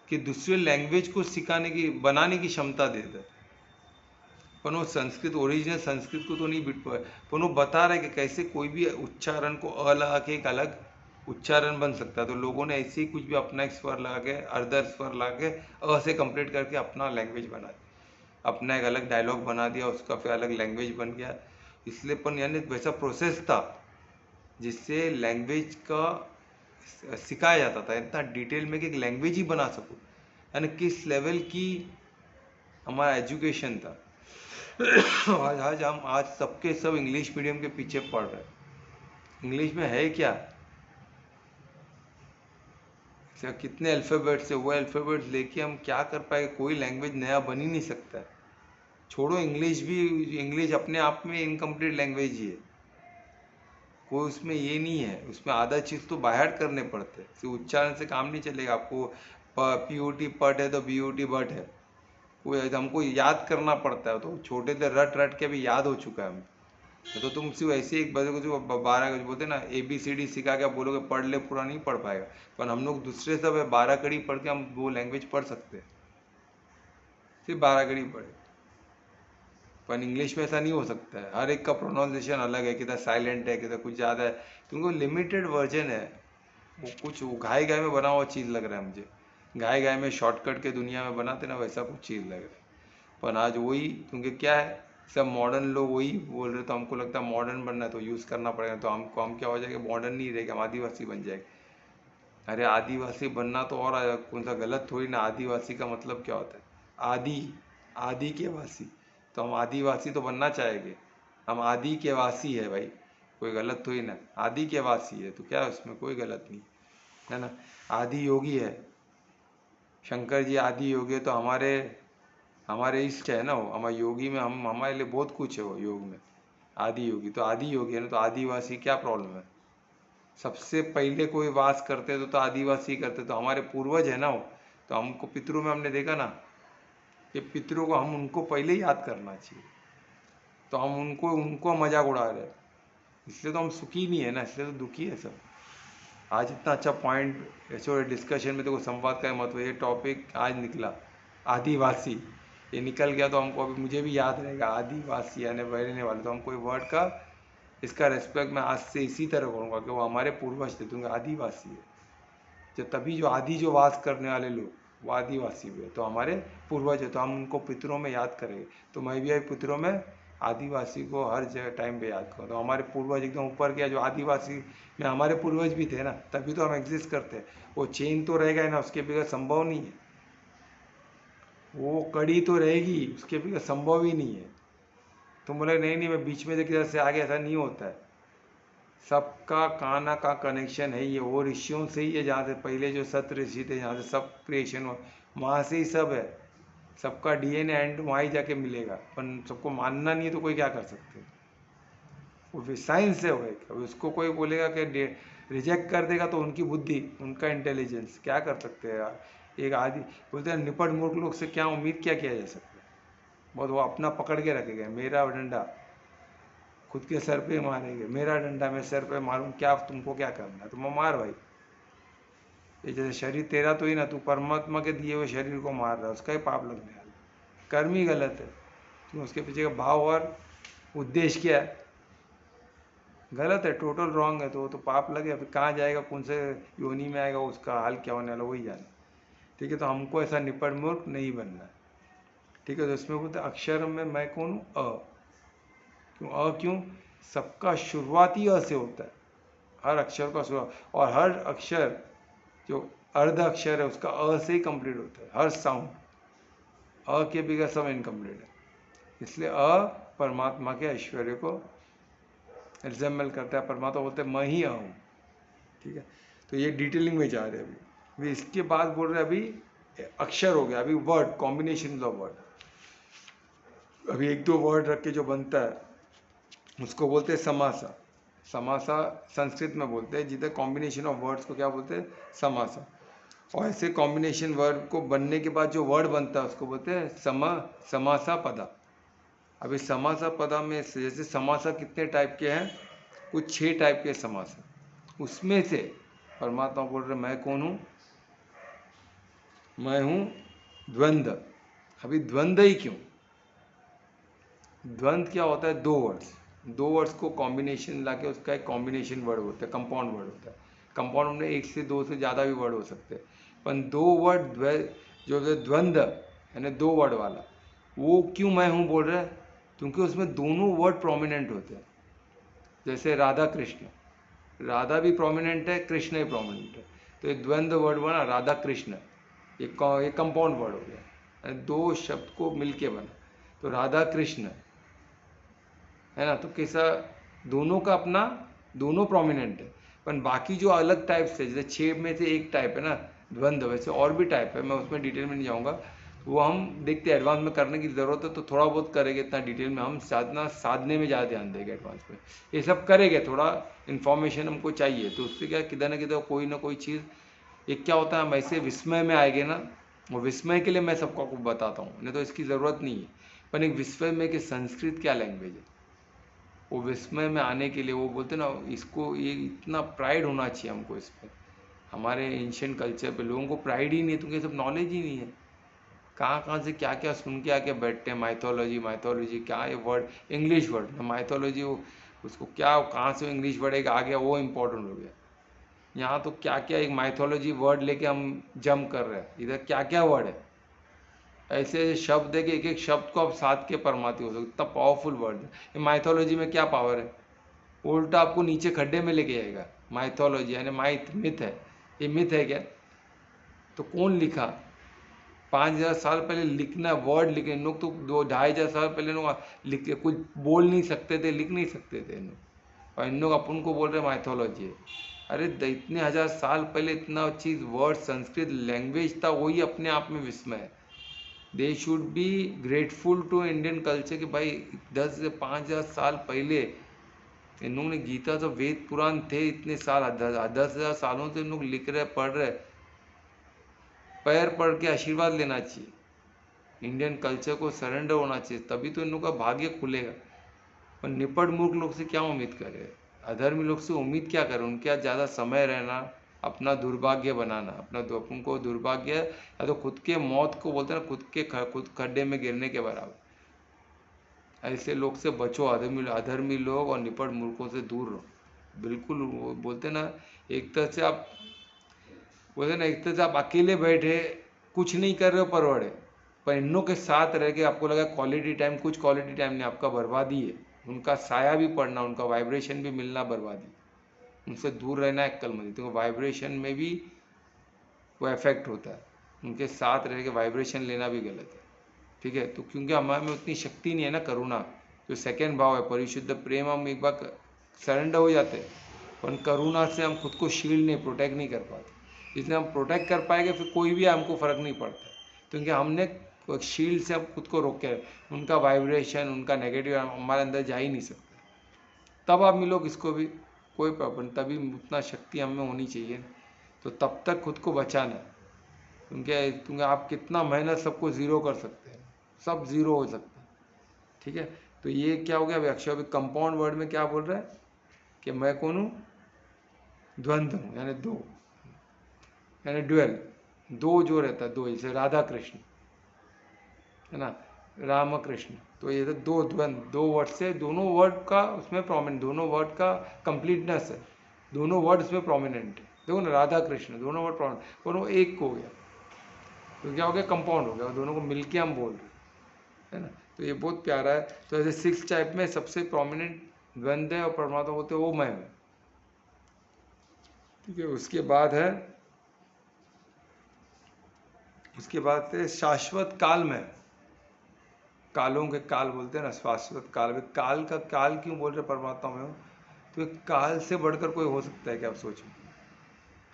कि दूसरे लैंग्वेज को सिखाने की, बनाने की क्षमता देता है। पर वो संस्कृत, ओरिजिनल संस्कृत को तो नहीं बिट पाए, पर वो बता रहे कि कैसे कोई भी उच्चारण को अ लगा के एक अलग उच्चारण बन सकता है। तो लोगों ने ऐसे ही कुछ भी अपना एक स्वर लगा के, अर्धर स्वर लगा के अ से कंप्लीट करके अपना लैंग्वेज बना दिया, अपना एक अलग डायलॉग बना दिया, उसका फिर अलग लैंग्वेज बन गया। इसलिए पर यानी वैसा प्रोसेस था जिससे लैंग्वेज का सिखाया जाता था इतना डिटेल में कि एक लैंग्वेज ही बना सको। यानी किस लेवल की हमारा एजुकेशन था। आज सबके सब इंग्लिश मीडियम के पीछे पड़ रहे हैं। इंग्लिश में है क्या, कितने अल्फ़ाबेट्स है, वो अल्फ़ाबेट्स लेके हम क्या कर पाएंगे। कोई लैंग्वेज नया बन ही नहीं सकता है। छोड़ो इंग्लिश भी, इंग्लिश अपने आप में इनकम्प्लीट लैंग्वेज ही है। कोई उसमें ये नहीं है, उसमें आधा चीज़ तो बाहर करने पड़ते हैं। सिर्फ उच्चारण से काम नहीं चलेगा। आपको PUT पट है तो BUT बट है, कोई हमको याद करना पड़ता है। तो छोटे थे रट रट के भी याद हो चुका है हमें। तो तुम सिर्फ ऐसे एक बजे को जो 12 बोलते ना ABCD सिखा के बोलोगे पढ़ ले, पूरा नहीं पढ़ पाएगा। पर हम लोग दूसरे सब है 12 कड़ी पढ़ के हम वो लैंग्वेज पढ़ सकते हैं, सिर्फ 12 कड़ी पढ़े। पर इंग्लिश में ऐसा नहीं हो सकता है। हर एक का प्रोनाउंसिएशन अलग है, कितना साइलेंट है, कितना कुछ ज़्यादा है, क्योंकि लिमिटेड वर्जन है। वो कुछ घाय घाय में बना हुआ चीज़ लग रहा है मुझे। घाय घाय में शॉर्टकट के दुनिया में बनाते ना, वैसा कुछ चीज़ लग रहा है। पर आज वही, क्योंकि क्या है, सब मॉडर्न लोग वही बोल रहे, तो हमको लगता है मॉडर्न बनना है तो यूज़ करना पड़ेगा। तो हम क्या हो जाएगा, मॉडर्न नहीं रहेगा, हम आदिवासी बन जाएंगे। अरे आदिवासी बनना तो और कौन सा गलत थोड़ी ना। आदिवासी का मतलब क्या होता है, आदि के वासी। तो हम आदिवासी तो बनना चाहेंगे, हम आदि के वासी है भाई, कोई गलत थोड़ी ना। आदि के वासी है तो क्या है, उसमें कोई गलत नहीं है ना। आदि योगी है, शंकर जी आदि योगी है, तो हमारे हमारे इष्ट है ना वो। हमारे योगी में हम, हमारे लिए बहुत कुछ है वो योग में। आदि योगी तो आदि योगी है ना, तो आदिवासी क्या प्रॉब्लम है। सबसे पहले कोई वास करते तो आदिवासी करते, तो हमारे पूर्वज है ना वो। तो हमको पितरों में हमने देखा ना कि पितरों को हम उनको पहले ही याद करना चाहिए। तो हम उनको मजाक उड़ा रहे हैं, इसलिए तो हम सुखी नहीं है ना, इसलिए तो दुखी है सब। आज इतना अच्छा पॉइंट ऐसे डिस्कशन में देखो, संवाद का महत्व, ये टॉपिक आज निकला आदिवासी, ये निकल गया तो हमको अभी मुझे भी याद रहेगा आदिवासी यानी रहने वाले। तो हम कोई वर्ड का इसका रेस्पेक्ट मैं आज से इसी तरह करूँगा कि वो हमारे पूर्वज थे, तो आदिवासी है। जो तभी जो आदि जो वास करने वाले लोग वो आदिवासी हुए, तो हमारे पूर्वज है, तो हम उनको पितरों में याद करेंगे। तो मैं भी पितरों में आदिवासी को हर जगह टाइम पे याद करूँ। तो हमारे पूर्वज एकदम ऊपर गया, जो आदिवासी में हमारे पूर्वज भी थे ना, तभी तो हम एग्जिस्ट करते हैं। वो चेन तो रहेगा ही ना, उसके बगैर संभव नहीं है। वो कड़ी तो रहेगी, उसके बगैर संभव ही नहीं है। तुम बोले नहीं नहीं मैं बीच में से किधर से आ गया, ऐसा नहीं होता है। सबका काना का कनेक्शन है ये, वो ऋषियों से ही है, जहाँ से पहले जो सत ऋषि थे, जहाँ से सब क्रिएशन हुआ, वहाँ से ही सब है। सबका DNA एंड वहाँ ही जाके मिलेगा। पर सबको मानना नहीं है तो कोई क्या कर सकते हैं, वो साइंस है वो एक। अब उसको कोई बोलेगा कि रिजेक्ट कर देगा तो उनकी बुद्धि, उनका इंटेलिजेंस, क्या कर सकते हैं यार। एक आदि बोलते हैं निपट मूर्ख लोग से क्या उम्मीद क्या किया जा सकता है। बहुत वो अपना पकड़ के रखेगा, मेरा डंडा खुद के सर पे मारेंगे, मेरा डंडा मैं सर पे मारूं, क्या तुमको क्या करना है, तुम मार भाई। ये जैसे शरीर तेरा तो ही ना, तू परमात्मा के दिए हुए शरीर को मार रहा है, उसका ही पाप लगने वाला, कर्म ही गलत है। क्यों? उसके पीछे का भाव और उद्देश्य क्या है, गलत है, टोटल रॉन्ग है। तो वो तो पाप लगे, फिर कहाँ जाएगा, कौन से योनि में आएगा, उसका हाल क्या होने वाला वही जाने। ठीक है, तो हमको ऐसा निपट मूर्ख नहीं बनना है। ठीक है, तो इसमें बोलते अक्षर में मैं कौन हूँ, क्यों क्यों, सबका शुरुआत ही अ से होता है, हर अक्षर का शुरुआत, और हर अक्षर जो अर्ध अक्षर है उसका अ से ही कंप्लीट होता है, हर साउंड अ के बिगैर सब इनकम्प्लीट है। इसलिए परमात्मा के ऐश्वर्य को रिजेंबल करता है। परमात्मा बोलते हैं मैं ही हूँ। ठीक है, तो ये डिटेलिंग में जा रहे हैं अभी इसके बाद बोल रहे हैं अभी अक्षर हो गया, अभी वर्ड, कॉम्बिनेशन ऑफ वर्ड। अभी एक दो वर्ड रख के जो बनता है उसको बोलते हैं समासा। समासा संस्कृत में बोलते हैं, जिधर कॉम्बिनेशन ऑफ वर्ड्स को क्या बोलते हैं, समासा। और ऐसे कॉम्बिनेशन वर्ड को बनने के बाद जो वर्ड बनता है उसको बोलते हैं समासा पदा। अभी समासा पदा में जैसे समासा कितने टाइप के हैं, कुछ 6 टाइप के समासा, उसमें से परमात्मा बोल रहे मैं कौन हूँ, मैं हूँ द्वंद्व। अभी द्वंद्व ही क्यों, द्वंद्व क्या होता है, दो वर्ड्स को कॉम्बिनेशन लाके उसका एक कॉम्बिनेशन वर्ड होता है, कंपाउंड वर्ड होता है। कंपाउंड में 1 से 2 से ज़्यादा भी वर्ड हो सकते हैं, पर 2 वर्ड जो द्वंद्व यानी 2 वर्ड वाला, वो क्यों मैं हूँ बोल रहे हैं, क्योंकि उसमें दोनों वर्ड प्रोमिनेंट होते हैं। जैसे राधा कृष्ण, राधा भी प्रोमिनेंट है, कृष्ण भी प्रोमिनेंट है, तो ये द्वंद्व वर्ड बना राधा कृष्ण, ये कंपाउंड वर्ड हो गया, दो शब्द को मिलके बना, तो राधा कृष्ण है ना। तो कैसा, दोनों का अपना, दोनों प्रोमिनेंट है, पर बाकी जो अलग टाइप्स है, जैसे 6 में से एक टाइप है ना द्वंद्व, वैसे और भी टाइप है, मैं उसमें डिटेल में नहीं जाऊँगा, वो हम देखते हैं। एडवांस में करने की ज़रूरत है तो थोड़ा बहुत करेंगे, इतना डिटेल में हम साधने में ज़्यादा ध्यान देंगे, एडवांस में ये सब करेंगे, थोड़ा इन्फॉर्मेशन हमको चाहिए, तो उससे क्या किधर ना किधर कोई ना कोई चीज़, एक क्या होता है, हम ऐसे विस्मय में आएंगे ना, वो विस्मय के लिए मैं सबको बताता हूँ, नहीं तो इसकी ज़रूरत नहीं है। पर एक विस्मय में कि संस्कृत क्या लैंग्वेज है, वो विस्मय में आने के लिए वो बोलते ना, इसको ये इतना प्राइड होना चाहिए हमको इस पर। हमारे एंशियंट कल्चर पे लोगों को प्राइड ही नहीं है, क्योंकि सब नॉलेज ही नहीं है। कहाँ से क्या क्या सुन के आके बैठते हैं, माइथोलॉजी क्या ये वर्ड, इंग्लिश वर्ड माइथोलॉजी, उसको क्या, कहाँ से इंग्लिश वर्ड एक आ गया वो इम्पोर्टेंट हो गया। यहाँ तो क्या क्या एक माइथोलॉजी वर्ड लेके हम जम कर रहे हैं, इधर क्या क्या वर्ड है, ऐसे शब्द है कि एक एक शब्द को आप साध के परमाती हो सकते, इतना पावरफुल वर्ड है। ये माइथोलॉजी में क्या पावर है, उल्टा आपको नीचे खड्डे में लेके जाएगा। माइथोलॉजी यानी मिथ है, ये मिथ है क्या, तो कौन लिखा, 5000 साल पहले लिखना वर्ड लिखे, इन लोग तो 2-2500 साल पहले लोग लिख कुछ बोल नहीं सकते थे, लिख नहीं सकते थे इन लोग, और इन लोग अपन को बोल रहे माइथोलॉजी है। अरे इतने 1000 साल पहले इतना चीज़ वर्ड संस्कृत लैंग्वेज था, वही अपने आप में विस्मय है। They should be grateful to Indian culture कि भाई 10 से 5000 साल पहले इन लोगों ने गीता, तो वेद पुराण थे इतने साल, 10,000 सालों से इन लोग लिख रहे पढ़ रहे, पैर पढ़ के आशीर्वाद लेना चाहिए, इंडियन कल्चर को सरेंडर होना चाहिए, तभी तो इन लोग का भाग्य खुलेगा। पर निपट मूर्ख लोग से क्या उम्मीद करें, अधर्मी लोग से उम्मीद क्या करें, उनके ज़्यादा समय रहना, अपना दुर्भाग्य बनाना, अपन को दुर्भाग्य या तो खुद के मौत को बोलते हैं ना, खुद खड्डे में गिरने के बराबर। ऐसे लोग से बचो, अधर्मी लोग और निपट मूर्खों से दूर रहो, बिल्कुल। वो बोलते ना, एक तरह से आप बोलते ना, एक तरह से आप अकेले बैठे कुछ नहीं कर रहे हो परवड़े, पर इनों के साथ रह के आपको लगा क्वालिटी टाइम, कुछ क्वालिटी टाइम नहीं, आपका बर्बादी है। उनका साया भी पड़ना, उनका वाइब्रेशन भी मिलना बर्बादी, उनसे दूर रहना एक कलमदी, तो वाइब्रेशन में भी वो इफेक्ट होता है, उनके साथ रह के वाइब्रेशन लेना भी गलत है। ठीक है, तो क्योंकि हमारे में उतनी शक्ति नहीं है ना, करुणा जो सेकेंड भाव है, परिशुद्ध प्रेम, हम एक बार सरेंडर हो जाते हैं, पर करुणा से हम खुद को शील्ड नहीं, प्रोटेक्ट नहीं कर पाते। जितने हम प्रोटेक्ट कर पाएंगे फिर कोई भी हमको फ़र्क नहीं पड़ता, क्योंकि हमने शील्ड से हम खुद को रोके, उनका वाइब्रेशन, उनका नेगेटिव हमारे अंदर जा ही नहीं सकता। तब आप मिलो किसको भी, कोई प्रॉब्लम, तभी उतना शक्ति हमें होनी चाहिए। तो तब तक खुद को बचाना, क्योंकि आप कितना मेहनत सबको ज़ीरो कर सकते हैं, सब ज़ीरो हो सकता है। ठीक है, तो ये क्या हो गया अभी अक्षय? अभी कंपाउंड वर्ड में क्या बोल रहा है कि मैं कौन हूँ? द्वंद्व हूँ, यानी दो, यानी ड्यूअल, दो जो रहता है, दो, जैसे राधा कृष्ण है ना, राम कृष्ण, तो ये तो दो द्वंद्व, दो वर्ड से, दोनों वर्ड का उसमें प्रोमिनेंट, दोनों वर्ड का कंप्लीटनेस है, दोनों वर्ड उसमें प्रोमिनेंट है। देखो ना, राधा कृष्ण, दोनों वर्ड प्रोमिनेंट, दोनों एक हो गया, तो क्या हो गया? कंपाउंड हो गया, दोनों को मिलके हम बोल रहे हैं, है ना। तो ये बहुत प्यारा है। तो ऐसे 6 टाइप में सबसे प्रोमिनेंट द्वंद्व है और परमात्मा बोलते हैं वो मैं हूँ। ठीक है, उसके बाद है, उसके बाद है शाश्वत काल में, कालों के काल बोलते हैं ना, शाश्वत काल में, काल का काल क्यों बोल रहे परमात्मा में हो? तो एक काल से बढ़कर कोई हो सकता है क्या? आप सोचो,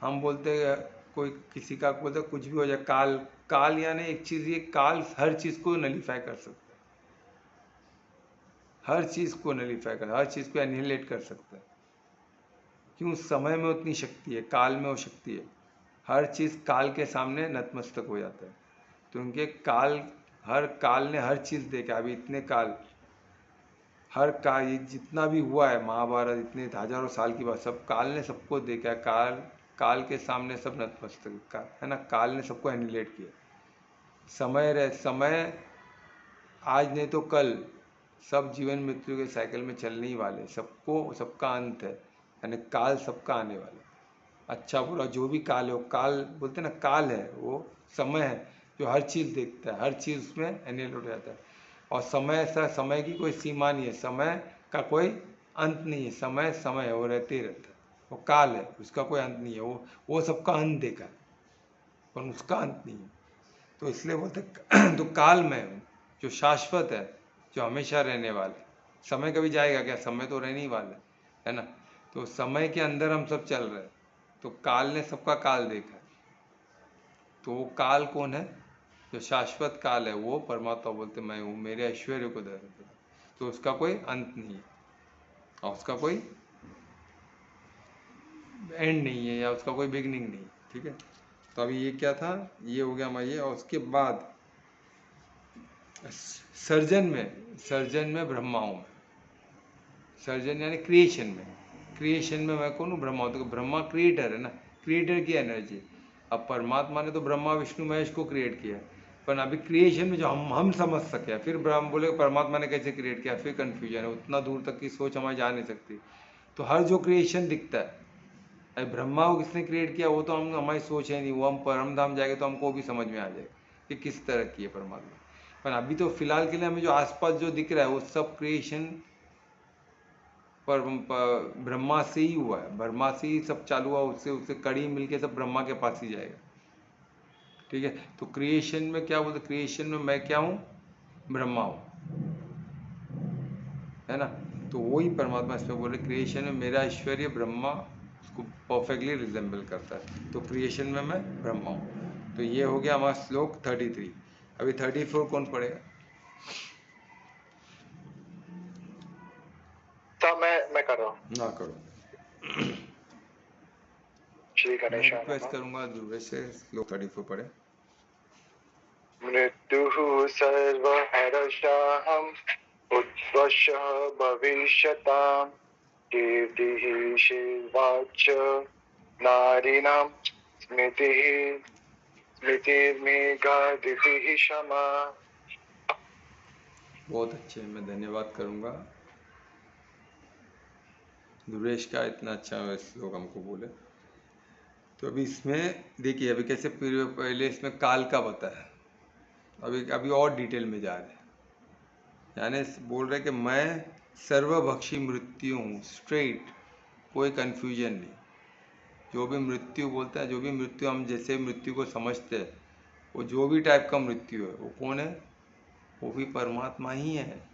हम बोलते हैं कोई किसी का बोलते कुछ भी हो जाए, काल, काल यानी एक चीज, ये काल हर चीज को नलीफाई कर सकता है, हर चीज को नलीफाई कर, हर चीज को एनिहिलेट कर सकता है। क्यों? समय में उतनी शक्ति है, काल में वो शक्ति है, हर चीज काल के सामने नतमस्तक हो जाता है। तो उनके काल, हर काल ने हर चीज देखा, अभी इतने काल, हर काल, ये जितना भी हुआ है महाभारत, इतने हजारों साल की बात, सब काल ने सबको देखा है, काल, काल के सामने सब नतमस्तक है ना, काल ने सबको एनिहिलेट किया। समय रह, समय आज नहीं तो कल, सब जीवन मृत्यु के साइकिल में चलने ही वाले, सबको, सबका अंत है, यानी काल सबका आने वाला है। अच्छा बुरा जो भी काल है, वो काल बोलते हैं ना, काल है वो समय है जो हर चीज़ देखता है, हर चीज़ उसमें एनिहिलेट हो जाता है। और समय ऐसा, समय की कोई सीमा नहीं है, समय का कोई अंत नहीं है, समय समय है, वो रहते ही रहता है, वो काल है, उसका कोई अंत नहीं है, वो सबका अंत देखा है पर उसका अंत नहीं है। तो इसलिए बोलते तो काल में हूँ, जो शाश्वत है, जो हमेशा रहने वाला है। समय कभी जाएगा क्या? समय तो रहने ही वाला है ना। तो समय के अंदर हम सब चल रहे हैं, तो काल ने सबका काल देखा है। तो वो काल कौन है? जो शाश्वत काल है, वो परमात्मा बोलते मैं हूँ, मेरे ऐश्वर्य को धारण करो। तो उसका कोई अंत नहीं है और उसका कोई एंड नहीं है, या उसका कोई बिगनिंग नहीं। ठीक है, तो अभी ये क्या था? ये हो गया हमारा ये। और उसके बाद सर्जन में, सर्जन में ब्रह्मा हूँ मैं, सर्जन यानी क्रिएशन में, क्रिएशन में मैं कौन हूँ? ब्रह्मा हूँ। तो ब्रह्मा क्रिएटर है ना, क्रिएटर की एनर्जी। अब परमात्मा ने तो ब्रह्मा विष्णु महेश को क्रिएट किया, पर अभी क्रिएशन में जो हम समझ सके, फिर ब्रह्म बोले परमात्मा ने कैसे क्रिएट किया, फिर कन्फ्यूजन है, उतना दूर तक की सोच हमारी जा नहीं सकती। तो हर जो क्रिएशन दिखता है, अरे ब्रह्मा को किसने क्रिएट किया वो तो हम, हमारी सोच है नहीं, वो हम परम धाम जाएंगे तो हमको भी समझ में आ जाएगा कि किस तरह की है परमात्मा। पर अभी तो फिलहाल के लिए हमें जो आसपास जो दिख रहा है वो सब क्रिएशन पर ब्रह्मा से ही हुआ है, ब्रह्मा से ही सब चालू हुआ, उससे उससे कड़ी मिलके सब ब्रह्मा के पास ही जाएगा। ठीक है, तो क्रिएशन में क्या बोलते? क्रिएशन में मैं क्या हूँ? ब्रह्मा हूँ, है ना। तो वही परमात्मा इसमें बोले, क्रिएशन में मेरा ऐश्वर्य ब्रह्मा उसको परफेक्टली रिजेंबल करता है। तो क्रिएशन में मैं ब्रह्मा हूँ। तो ये हो गया हमारा श्लोक 33। अभी 34 कौन पढ़ेगा? तो मैं कर रहा हूँ। ना करो, श्री मैं गणेशाय रिक्वेस्ट नमः। करूंगा ध्रुव से श्लोक 34 पढ़े। मृत्युः सर्वहरषाहम् उद्वशः भविष्यताम् कीर्तिः शिवाच नारीणां स्मृतिः स्मृतिर्मेघादितिः क्षमा। बहुत अच्छे, मैं धन्यवाद करूंगा ध्रुवेश का, इतना अच्छा श्लोक हमको बोले। तो अभी इसमें देखिए, अभी कैसे पहले इसमें काल का बताया, अभी अभी और डिटेल में जा रहे हैं, यानी बोल रहे कि मैं सर्वभक्षी मृत्यु हूँ, स्ट्रेट, कोई कन्फ्यूजन नहीं। जो भी मृत्यु बोलता है, जो भी मृत्यु हम जैसे मृत्यु को समझते हैं, वो जो भी टाइप का मृत्यु है वो कौन है? वो भी परमात्मा ही है।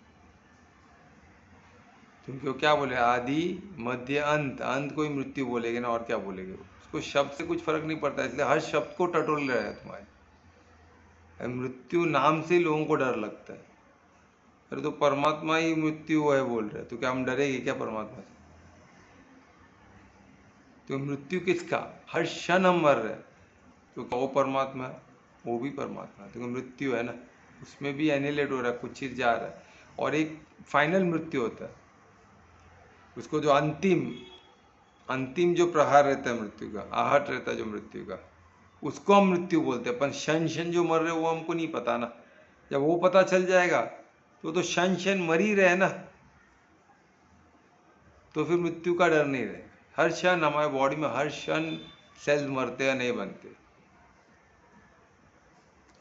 क्योंकि वो क्या बोले? आदि मध्य अंत, अंत कोई मृत्यु बोलेगे ना, और क्या बोलेगे? उसको शब्द से कुछ फर्क नहीं पड़ता, इसलिए हर शब्द को टटोल रहा है तुम्हारे। मृत्यु नाम से ही लोगों को डर लगता है। अरे तो परमात्मा ही मृत्यु है बोल रहे, तो क्या हम डरेंगे क्या परमात्मा से? तो मृत्यु किसका? हर क्षण हम मर रहे हैं, तो वो परमात्मा है, वो भी परमात्मा है। तो मृत्यु है ना, उसमें भी एनिलेट हो रहा है, कुछ चीज़ जा रहा है। और एक फाइनल मृत्यु होता है, उसको जो अंतिम जो प्रहार रहता है मृत्यु का, आहट रहता है जो मृत्यु का, उसको हम मृत्यु बोलते हैं। पर क्षण क्षण जो मर रहे वो हमको नहीं पता ना। जब वो पता चल जाएगा तो क्षण क्षण मर ही रहे ना, तो फिर मृत्यु का डर नहीं रहेगा। हर क्षण हमारे बॉडी में हर क्षण सेल्स मरते या नहीं बनते,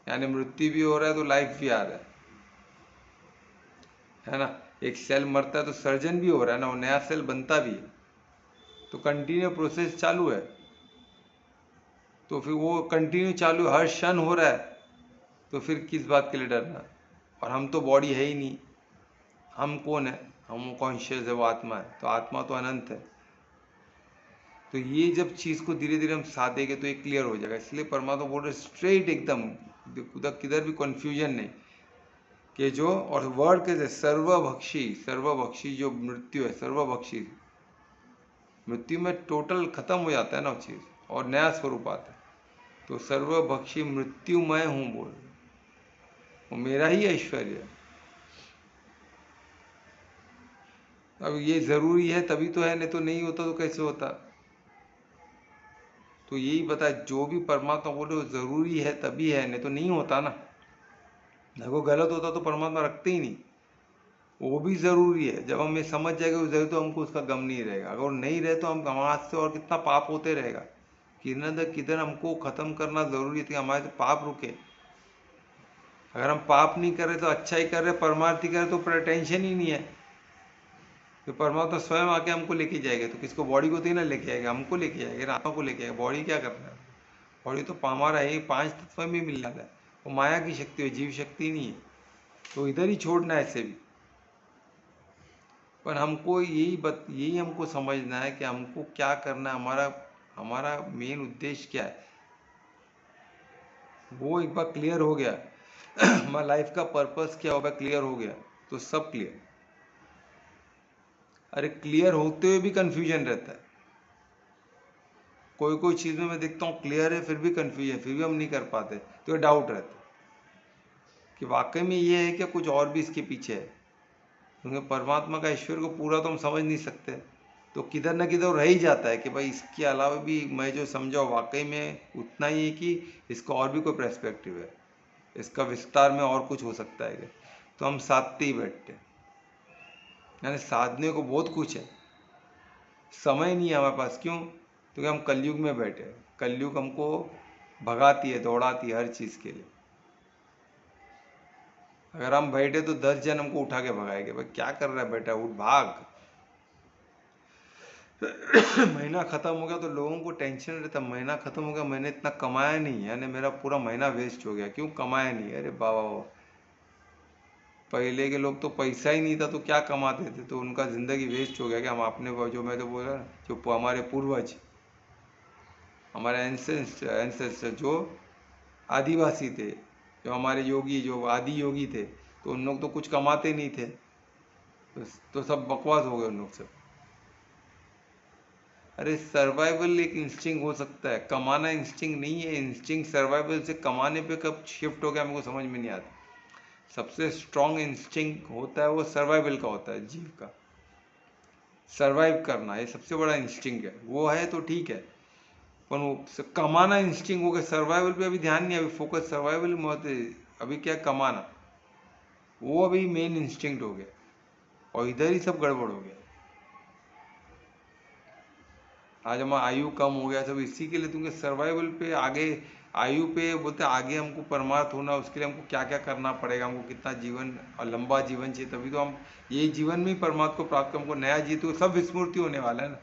यानी मृत्यु भी हो रहा है तो लाइफ भी आ रहा है ना। एक सेल मरता है तो सर्जन भी हो रहा है ना, और नया सेल बनता भी है, तो कंटिन्यू प्रोसेस चालू है। तो फिर वो कंटिन्यू चालू हर क्षण हो रहा है, तो फिर किस बात के लिए डरना। और हम तो बॉडी है ही नहीं, हम कौन है, हम कॉन्शियस है, वो आत्मा है, तो आत्मा तो अनंत है। तो ये जब चीज़ को धीरे धीरे हम साथ देंगे तो ये क्लियर हो जाएगा। इसलिए परमात्मा बोल रहे स्ट्रेट एकदम, उधर किधर भी कन्फ्यूजन नहीं कि जो, और वर्ड कैसे, सर्वभक्षी जो मृत्यु है, सर्वभक्षी मृत्यु में टोटल खत्म हो जाता है ना वो चीज़, और नया स्वरूप आता है। तो सर्वभक्षी मृत्युमय हूँ बोल, वो मेरा ही ऐश्वर्य है। अब ये जरूरी है तभी तो है, नहीं तो नहीं होता तो कैसे होता। तो यही बता, जो भी परमात्मा बोले वो जरूरी है तभी है, नहीं तो नहीं होता ना। देखो गलत होता तो परमात्मा रखते ही नहीं, वो भी जरूरी है। जब हम ये समझ जाएंगे वो जरूरी, तो हमको उसका गम नहीं रहेगा। अगर नहीं रहे तो हम हमारे से और कितना पाप होते रहेगा। किधर हमको खत्म करना जरूरी है, हमारे से पाप रुके। अगर हम पाप नहीं कर रहे तो अच्छा ही कर रहे, परमार्थी कर रहे, तो प्रेटेंशन ही नहीं है। तो परमात्मा स्वयं आके हमको लेके जाएगा, तो किसको, बॉडी को तो ही ना लेके आएगा, हमको लेके जाएगा, आत्मा को लेके आएगा। बॉडी क्या करना है, बॉडी तो हमारा है, 5 तत्व में मिल जाता है, वो माया की शक्ति है, जीव शक्ति नहीं है। तो इधर ही छोड़ना है ऐसे भी। पर हमको यही हमको समझना है कि हमको क्या करना है, हमारा मेन उद्देश्य क्या है। वो एक बार क्लियर हो गया, हमारा लाइफ का पर्पस क्या होगा, क्लियर हो गया तो सब क्लियर। अरे क्लियर होते हुए भी कंफ्यूजन रहता है। कोई चीज़ में मैं देखता हूँ क्लियर है फिर भी कंफ्यूजन, फिर भी हम नहीं कर पाते, तो ये डाउट रहता है कि वाकई में ये है क्या, कुछ और भी इसके पीछे है। क्योंकि परमात्मा का ईश्वर को पूरा तो हम समझ नहीं सकते, तो किधर ना किधर रह ही जाता है कि भाई इसके अलावा भी मैं जो समझा वाकई में उतना ही है कि इसका और भी कोई पर्सपेक्टिव है, इसका विस्तार में और कुछ हो सकता है। तो हम साधते ही बैठते हैं, यानी साधने को बहुत कुछ है, समय नहीं है हमारे पास। क्यों, क्योंकि हम कलयुग में बैठे हैं। कलयुग हमको भगाती है, दौड़ाती है हर चीज़ के लिए। अगर हम बैठे तो 10 जन हमको उठा के भगाएंगे, भाई क्या कर रहा है बेटा, उठ भाग। महीना खत्म हो गया तो लोगों को टेंशन रहता, महीना खत्म हो गया, मैंने इतना कमाया नहीं, यानी मेरा पूरा महीना वेस्ट हो गया। क्यों कमाया नहीं, अरे बाबा पहले के लोग तो पैसा ही नहीं था तो क्या कमाते थे, तो उनका जिंदगी वेस्ट हो गया। कि हम अपने जो मैं तो बोला, जो हमारे पूर्वज, हमारे एंसेस्टर जो आदिवासी थे, जो हमारे योगी, जो आदि योगी थे, तो उन लोग तो कुछ कमाते नहीं थे, तो सब बकवास हो गए उन लोग सब। अरे सर्वाइवल एक इंस्टिंक्ट हो सकता है, कमाना इंस्टिंक्ट नहीं है। इंस्टिंक्ट सर्वाइवल से कमाने पे कब शिफ्ट हो गया हमको समझ में नहीं आता। सबसे स्ट्रॉन्ग इंस्टिंक्ट होता है वो सर्वाइवल का होता है, जीव का सर्वाइव करना, ये सबसे बड़ा इंस्टिंक्ट है। वो है तो ठीक है, पर वो कमाना इंस्टिंक्ट हो गया। सर्वाइवल पे अभी ध्यान नहीं, अभी फोकस सर्वाइवल में होते, अभी क्या कमाना, वो अभी मेन इंस्टिंक्ट हो गया, और इधर ही सब गड़बड़ हो गया। आज हमारा आयु कम हो गया सब इसी के लिए, क्योंकि सर्वाइवल पे आगे, आयु पे बोलते आगे हमको परमार्थ होना, उसके लिए हमको क्या क्या करना पड़ेगा, हमको कितना जीवन और लंबा जीवन चाहिए, तभी तो हम ये जीवन में ही परमार्थ को प्राप्त कर, हमको नया जीव, तो सब विस्मृति होने वाला है ना।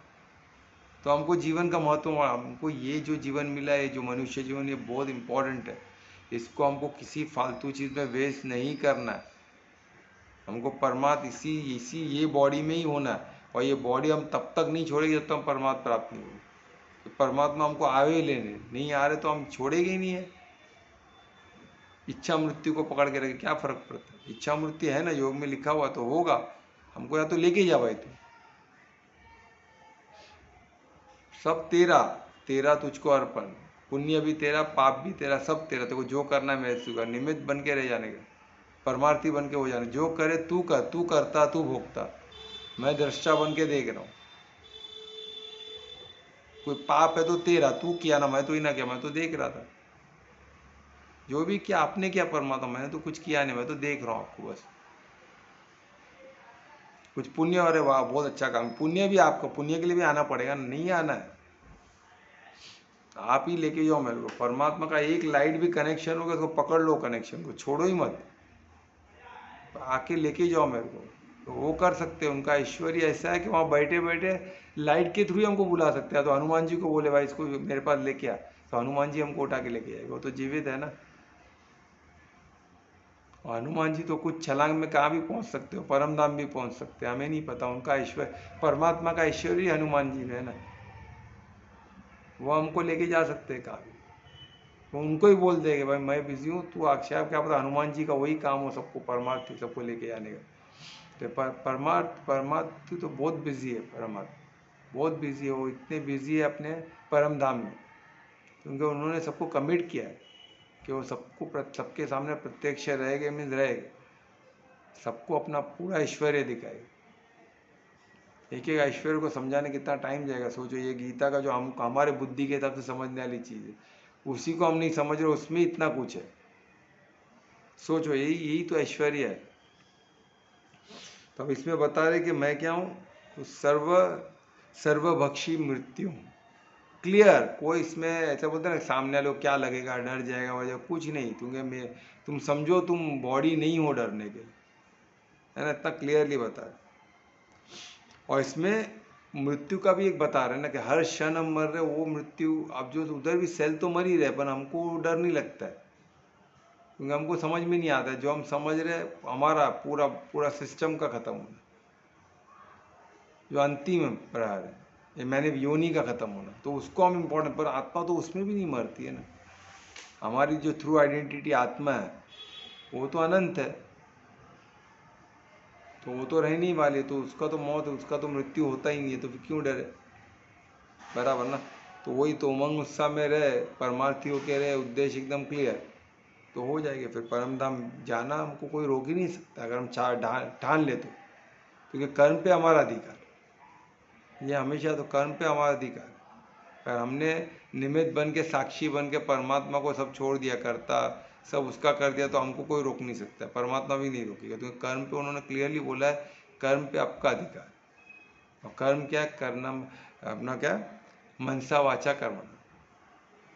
तो हमको जीवन का महत्व, हमको ये जो जीवन मिला है, जो मनुष्य जीवन, ये बहुत इंपॉर्टेंट है। इसको हमको किसी फालतू चीज़ में वेस्ट नहीं करना है। हमको परमात्मा इसी ये बॉडी में ही होना है, और ये बॉडी हम तब तक नहीं छोड़ेंगे जब तक हम परमात्मा प्राप्त नहीं होगी। तो परमात्मा हमको आवे लेने, नहीं आ रहे तो हम छोड़ेंगे ही नहीं है। इच्छा मृत्यु को पकड़ के रखे क्या फर्क पड़ता है, इच्छा मृत्यु है ना, योग में लिखा हुआ तो होगा। हमको या तो लेके जा भाई, तू सब तेरा, तेरा तुझको अर्पण, पुण्य भी तेरा, पाप भी तेरा, सब तेरा, तेरे को जो करना है मेरे से कर, निमित्त बन के रह जाने का। परमार्थी बन के हो जाना। जो करे तू कर, तू करता तू भोगता, मैं दृष्टा बन के देख रहा हूँ। कोई पाप है तो तेरा, तू किया ना, मैं तो ही ना किया, मैं तो देख रहा था। जो भी किया आपने किया परमात्मा, मैंने तो कुछ किया नहीं, मैं तो देख रहा हूँ आपको बस। कुछ पुण्य, अरे वाह बहुत अच्छा काम, पुण्य भी आपको, पुण्य के लिए भी आना पड़ेगा, नहीं आना है, आप ही लेके जाओ मेरे को। परमात्मा का एक लाइट भी कनेक्शन होगा, उसको पकड़ लो, कनेक्शन को छोड़ो ही मत, आके लेके जाओ मेरे को। तो वो कर सकते हैं, उनका ऐश्वर्य ऐसा है कि वहाँ बैठे बैठे लाइट के थ्रू ही हमको बुला सकते हैं। तो हनुमान जी को बोले भाई इसको मेरे पास लेके आ, तो हनुमान जी हमको उठा के लेके आएगा, वो तो जीवित है ना। और हनुमान जी तो कुछ छलांग में कहाँ भी पहुँच सकते हो, परम धाम भी पहुँच सकते हैं, हमें नहीं पता। उनका ऐश्वर्य, परमात्मा का ऐश्वर्य हनुमान जी में है ना, वो हमको लेके जा सकते हैं कहाँ भी। तो उनको ही बोल देंगे भाई मैं बिजी हूँ, तू अक्षय, क्या पता हनुमान जी का वही काम हो सबको, परमार्थी सबको लेके जाने का। तो परमार्थी तो बहुत बिजी है, परमात्मा बहुत बिजी है, वो इतने बिजी है अपने परम धाम में, क्योंकि उन्होंने सबको कमिट किया है कि वो सबके सामने प्रत्यक्ष रहेंगे, मीन्स रहेगा, सबको अपना पूरा ऐश्वर्य दिखाएगा। एक एक ऐश्वर्य को समझाने कितना टाइम जाएगा, सोचो। ये गीता का जो हम हमारे बुद्धि के हिसाब से समझने वाली चीज़ है, उसी को हम नहीं समझ रहे, उसमें इतना कुछ है। सोचो, यही यही तो ऐश्वर्य है। तो अब इसमें बता रहे कि मैं क्या हूँ, तो सर्वभक्षी मृत्यु, क्लियर। कोई इसमें ऐसा बोलते हैं ना सामने वाले को क्या लगेगा, डर जाएगा वजह, कुछ नहीं, तुम समझो तुम बॉडी नहीं हो डरने के, है ना, इतना क्लियरली बता रहे। और इसमें मृत्यु का भी एक बता रहे हैं ना कि हर क्षण हम मर रहे, वो मृत्यु, अब जो उधर भी सेल तो मर ही रहे, पर हमको डर नहीं लगता है, क्योंकि हमको समझ में नहीं आता है। जो हम समझ रहे हमारा पूरा पूरा सिस्टम का खत्म होना, जो अंतिम प्रहार है, ये मैंने योनि का खत्म होना, तो उसको हम इम्पोर्टेंट, पर आत्मा तो उसमें भी नहीं मरती है ना। हमारी जो थ्रू आइडेंटिटी आत्मा है वो तो अनंत है, तो वो तो रहने ही वाली है, तो उसका तो मौत, उसका तो मृत्यु होता ही नहीं है, तो फिर क्यों डरे, बराबर ना। तो वही तो उमंग उत्साह में रहे, परमार्थियों के रहे, उद्देश्य एकदम क्लियर, तो हो जाएगा। फिर परम धाम जाना हमको कोई रोक ही नहीं सकता, अगर हम ठान ले तो, क्योंकि कर्म पे हमारा अधिकार, ये हमेशा तो कर्म पे हमारा अधिकार। अगर हमने निमित्त बन के, साक्षी बन के परमात्मा को सब छोड़ दिया, करता सब उसका कर दिया, तो हमको कोई रोक नहीं सकता, परमात्मा भी नहीं रोकेगा, क्योंकि कर्म पे उन्होंने क्लियरली बोला है, कर्म पे आपका अधिकार। और कर्म क्या करना, अपना क्या, मनसा वाचा कर्मणा,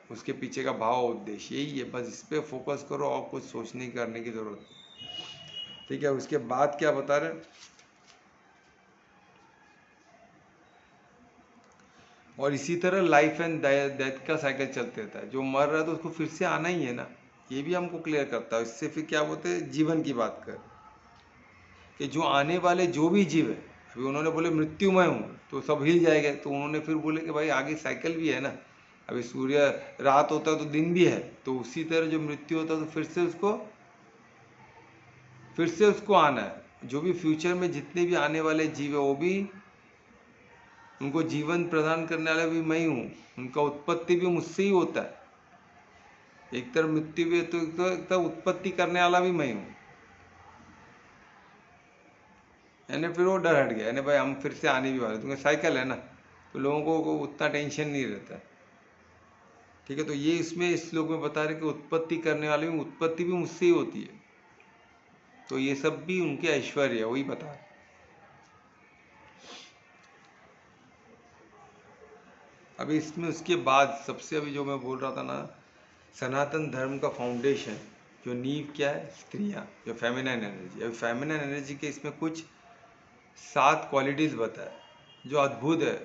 उसके पीछे का भाव उद्देश्य यही है, बस इस पर फोकस करो, और कुछ सोचने करने की जरूरत नहीं। ठीक है, उसके बाद क्या बता रहे हैं, और इसी तरह लाइफ एंड डेथ का साइकिल चलते रहता है। जो मर रहा है तो उसको फिर से आना ही है ना, ये भी हमको क्लियर करता है। इससे फिर क्या बोलते हैं, जीवन की बात कर, कि जो आने वाले जो भी जीव है, अभी उन्होंने बोले मृत्युमय हूँ तो सब हिल जाएगा, तो उन्होंने फिर बोले कि भाई आगे साइकिल भी है ना, अभी सूर्य रात होता है तो दिन भी है, तो उसी तरह जो मृत्यु होता है तो फिर से उसको आना है। जो भी फ्यूचर में जितने भी आने वाले जीव है, वो भी, उनको जीवन प्रदान करने वाला भी मैं ही हूँ, उनका उत्पत्ति भी मुझसे ही होता है। एक तरफ मृत्यु भी है तो एक तरफ उत्पत्ति करने वाला भी मैं हूँ, यानी फिर वो डर हट गया, यानी भाई हम फिर से आने भी वाले, क्योंकि साइकिल है ना, तो लोगों को उतना टेंशन नहीं रहता है। ठीक है, तो ये इसमें इस श्लोक में बता रहे कि उत्पत्ति करने वाले में उत्पत्ति भी मुझसे ही होती है, तो ये सब भी उनके ऐश्वर्य है, वही बता रहे। अभी इसमें उसके बाद सबसे, अभी जो मैं बोल रहा था ना, सनातन धर्म का फाउंडेशन, जो नींव क्या है, स्त्रियाँ, जो फेमिनाइन एनर्जी। अभी फेमिनाइन एनर्जी के इसमें कुछ 7 क्वालिटीज़ बताए जो अद्भुत है,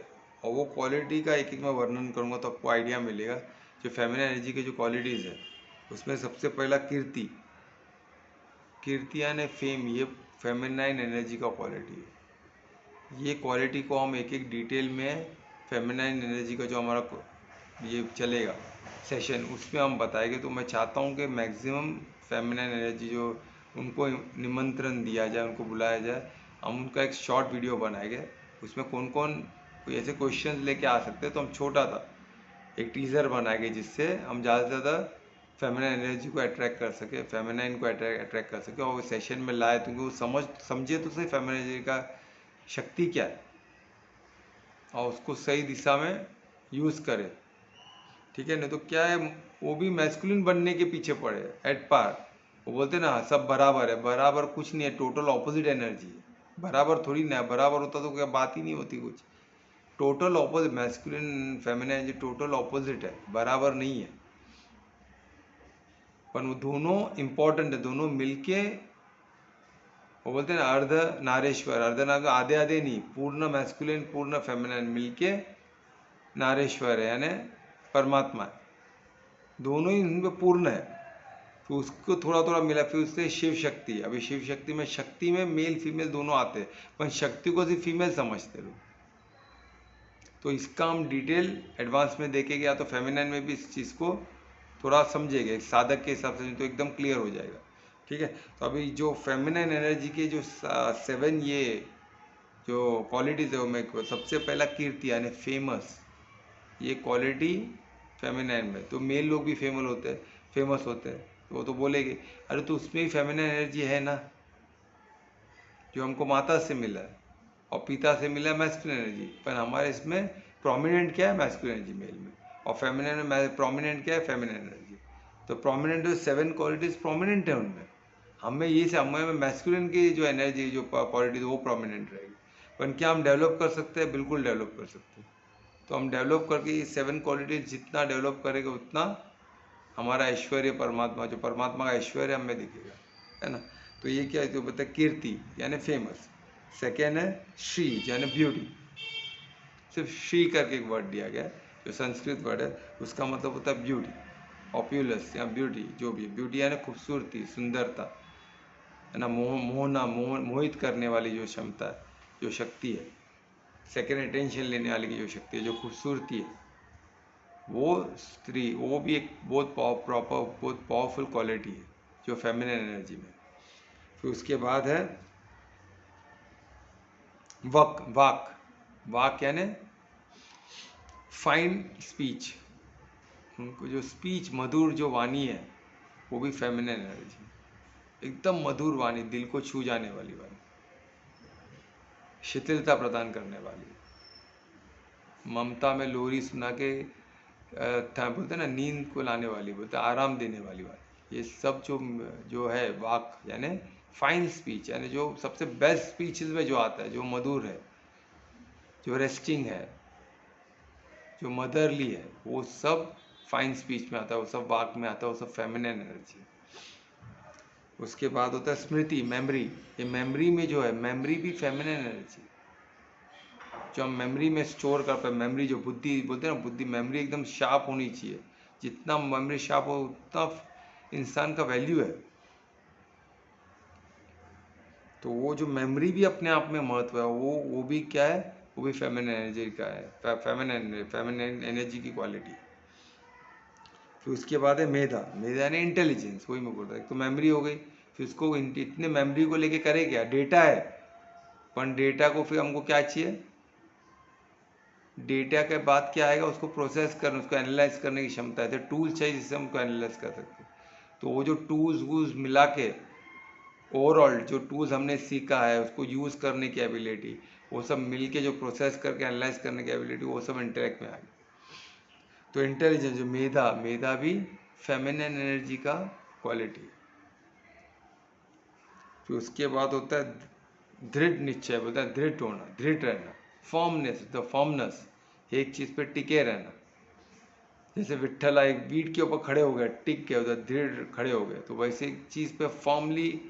और वो क्वालिटी का एक एक मैं वर्णन करूँगा तो आपको आइडिया मिलेगा। जो फेमिनाइन एनर्जी के जो क्वालिटीज़ है, उसमें सबसे पहला कीर्ति, कीर्ति यानी फेम, ये फेमिनाइन एनर्जी का क्वालिटी है। ये क्वालिटी को हम एक एक डिटेल में, फेमिनाइन एनर्जी का जो हमारा ये चलेगा सेशन, उसमें हम बताएंगे। तो मैं चाहता हूँ कि मैक्सिमम फेमिनाइन एनर्जी जो, उनको निमंत्रण दिया जाए, उनको बुलाया जाए, हम उनका एक शॉर्ट वीडियो बनाएंगे। उसमें कौन कौन कोई ऐसे क्वेश्चन लेके आ सकते हैं, तो हम छोटा था एक टीज़र बनाएंगे, जिससे हम ज़्यादा से ज़्यादा फेमिनाइन एनर्जी को अट्रैक्ट कर सके, फेमिनाइन को अट्रैक्ट कर सके और सेशन में लाए, तो वो समझे तो सही फेमिनाइन एनर्जी का शक्ति क्या है और उसको सही दिशा में यूज़ करे, ठीक है। नहीं तो क्या है, वो भी मैस्कुलिन बनने के पीछे पड़े एट पार। वो बोलते ना सब बराबर है, बराबर कुछ नहीं है, टोटल ऑपोजिट एनर्जी है। बराबर थोड़ी ना है, बराबर होता तो क्या बात ही नहीं होती कुछ। Total opposite, masculine feminine energy total opposite है, बराबर नहीं है। पर वो दोनों इम्पोर्टेंट है, दोनों मिलके वो बोलते हैं ना अर्ध नारेश्वर, अर्ध नारेश्वर आधे आधे नहीं, पूर्ण मैस्कुलिन पूर्ण फेमिनिन मिलके नारेश्वर है, यानी परमात्मा है। दोनों ही इनमें पूर्ण है। फिर उसको थोड़ा थोड़ा मिला, फिर उससे शिव शक्ति। अभी शिव शक्ति में मेल फीमेल दोनों आते हैं, पर शक्ति को सिर्फ फीमेल समझते लोग। तो इसका हम डिटेल एडवांस में देखेंगे, या तो फेमिनाइन में भी इस चीज़ को थोड़ा समझेंगे साधक के हिसाब से, तो एकदम क्लियर हो जाएगा, ठीक है। तो अभी जो फेमिनाइन एनर्जी के जो 7 ये जो क्वालिटीज है, मैं सबसे पहला कीर्ति यानी फेमस, ये क्वालिटी फेमिनाइन में। तो मेल लोग भी फेमस होते हैं, तो वो तो बोलेंगे अरे तो उसमें भी फेमिनाइन एनर्जी है ना, जो हमको माता से मिला है और पिता से मिला मैस्कुलिन एनर्जी। पर हमारे इसमें प्रोमिनेंट क्या है, मैस्कुलिन एनर्जी मेल में, और फेमिनिन में प्रोमिनेंट क्या है, फेमिनिन एनर्जी। तो प्रोमिनेंट जो 7 क्वालिटीज प्रोमिनेंट है उनमें, हमें मैस्कुलिन की जो एनर्जी जो क्वालिटीज वो प्रोमिनेंट रहेगी। पर क्या हम डेवलप कर सकते हैं, बिल्कुल डेवलप कर सकते हैं। तो हम डेवलप करके ये 7 क्वालिटीज जितना डेवलप करेंगे उतना हमारा ऐश्वर्य, परमात्मा जो परमात्मा का ऐश्वर्य हमें दिखेगा, है ना। तो ये क्या है, जो बताए कीर्ति यानी फेमस। सेकेंड है श्री यानी ब्यूटी, सिर्फ श्री करके एक वर्ड दिया गया है, जो संस्कृत वर्ड है, उसका मतलब होता है ब्यूटी, ऑप्यूलस या ब्यूटी, जो भी ब्यूटी यानी खूबसूरती, सुंदरता, है ना, मोहित करने वाली जो क्षमता है, जो शक्ति है, सेकेंड अटेंशन लेने वाली की जो शक्ति है, जो खूबसूरती है, वो स्त्री, वो भी एक बहुत पावरफुल क्वालिटी है जो फेमिनिन एनर्जी में। फिर उसके बाद है वाक यानी फाइन स्पीच, उनको जो स्पीच मधुर जो वाणी है, वो भी फेमिनिन एनर्जी, एकदम मधुर वाणी, दिल को छू जाने वाली वाणी, शिथिलता प्रदान करने वाली, ममता में लोरी सुना के बोलते ना नींद को लाने वाली, बोलते आराम देने वाली वाली। ये सब जो है वाक यानी फाइन स्पीच, यानी जो सबसे बेस्ट स्पीचेस में जो आता है, जो मधुर है, जो रेस्टिंग है, जो मदरली है, वो सब फाइन स्पीच में आता है, वो सब वाक में आता है, वो सब फेमिनिन एनर्जी। उसके बाद होता है स्मृति, मेमोरी। ये मेमोरी में जो है, मेमोरी भी फेमिनिन एनर्जी, जो हम मेमोरी में स्टोर कर पाए, मेमोरी जो बुद्धि बोलते हैं ना, बुद्धि मेमोरी एकदम शार्प होनी चाहिए। जितना मेमोरी शार्प हो उतना इंसान का वैल्यू है। तो वो जो मेमोरी भी अपने आप में महत्व है, वो भी क्या है, वो भी फेमिनिन एनर्जी का है, फेमिनिन एनर्जी की क्वालिटी। फिर उसके बाद है मेधा यानी इंटेलिजेंस, वही मैं बोल रहा हूँ। तो मेमोरी हो गई, फिर उसको इतने मेमोरी को लेके करे क्या, डेटा है, पर डेटा को फिर हमको क्या चाहिए, डेटा के बाद क्या आएगा, उसको प्रोसेस करना, उसको एनालाइज करने की क्षमता है, तो टूल चाहिए जिससे हमको एनालाइज कर सकते हैं। तो वो जो टूल्स वूल्स मिला के ओवरऑल जो टूल्स हमने सीखा है, उसको यूज़ करने की एबिलिटी, वो सब मिल के जो प्रोसेस करके एनालाइज करने की एबिलिटी, वो सब इंटेलेक्ट में आ गई। तो इंटेलिजेंस जो मेधा भी फेमिनिन एनर्जी का क्वालिटी। फिर उसके बाद होता है दृढ़ निश्चय, बोलता है दृढ़ होना, दृढ़ रहना, फॉर्मनेस, द फॉर्मनेस, एक चीज़ पे टिके रहना। जैसे विट्ठला एक वीट के ऊपर खड़े हो गए, टिक गए, उधर दृढ़ खड़े हो गए, तो वैसे एक चीज़ पे फॉर्मली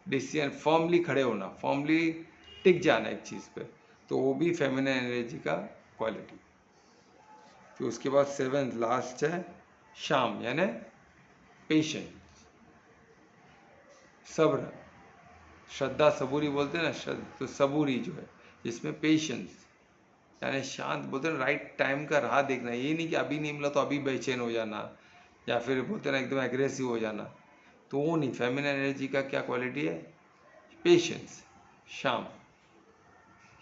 डिसीजन, फॉर्मली खड़े होना, फॉर्मली टिक जाना एक चीज़ पे, तो वो भी फेमिनिन एनर्जी का क्वालिटी। फिर उसके बाद 7th लास्ट है शाम यानी पेशेंस, सब्र, श्रद्धा सबूरी बोलते हैं ना, तो सबूरी जो है, जिसमें पेशेंस यानी शांत, बोलते हैं राइट टाइम का राह देखना। ये नहीं कि अभी नहीं मिला तो अभी बेचैन हो जाना, या फिर बोलते हैं ना एकदम एग्रेसिव हो जाना, तो वो नहीं। फेमिनिन एनर्जी का क्या क्वालिटी है, पेशेंस,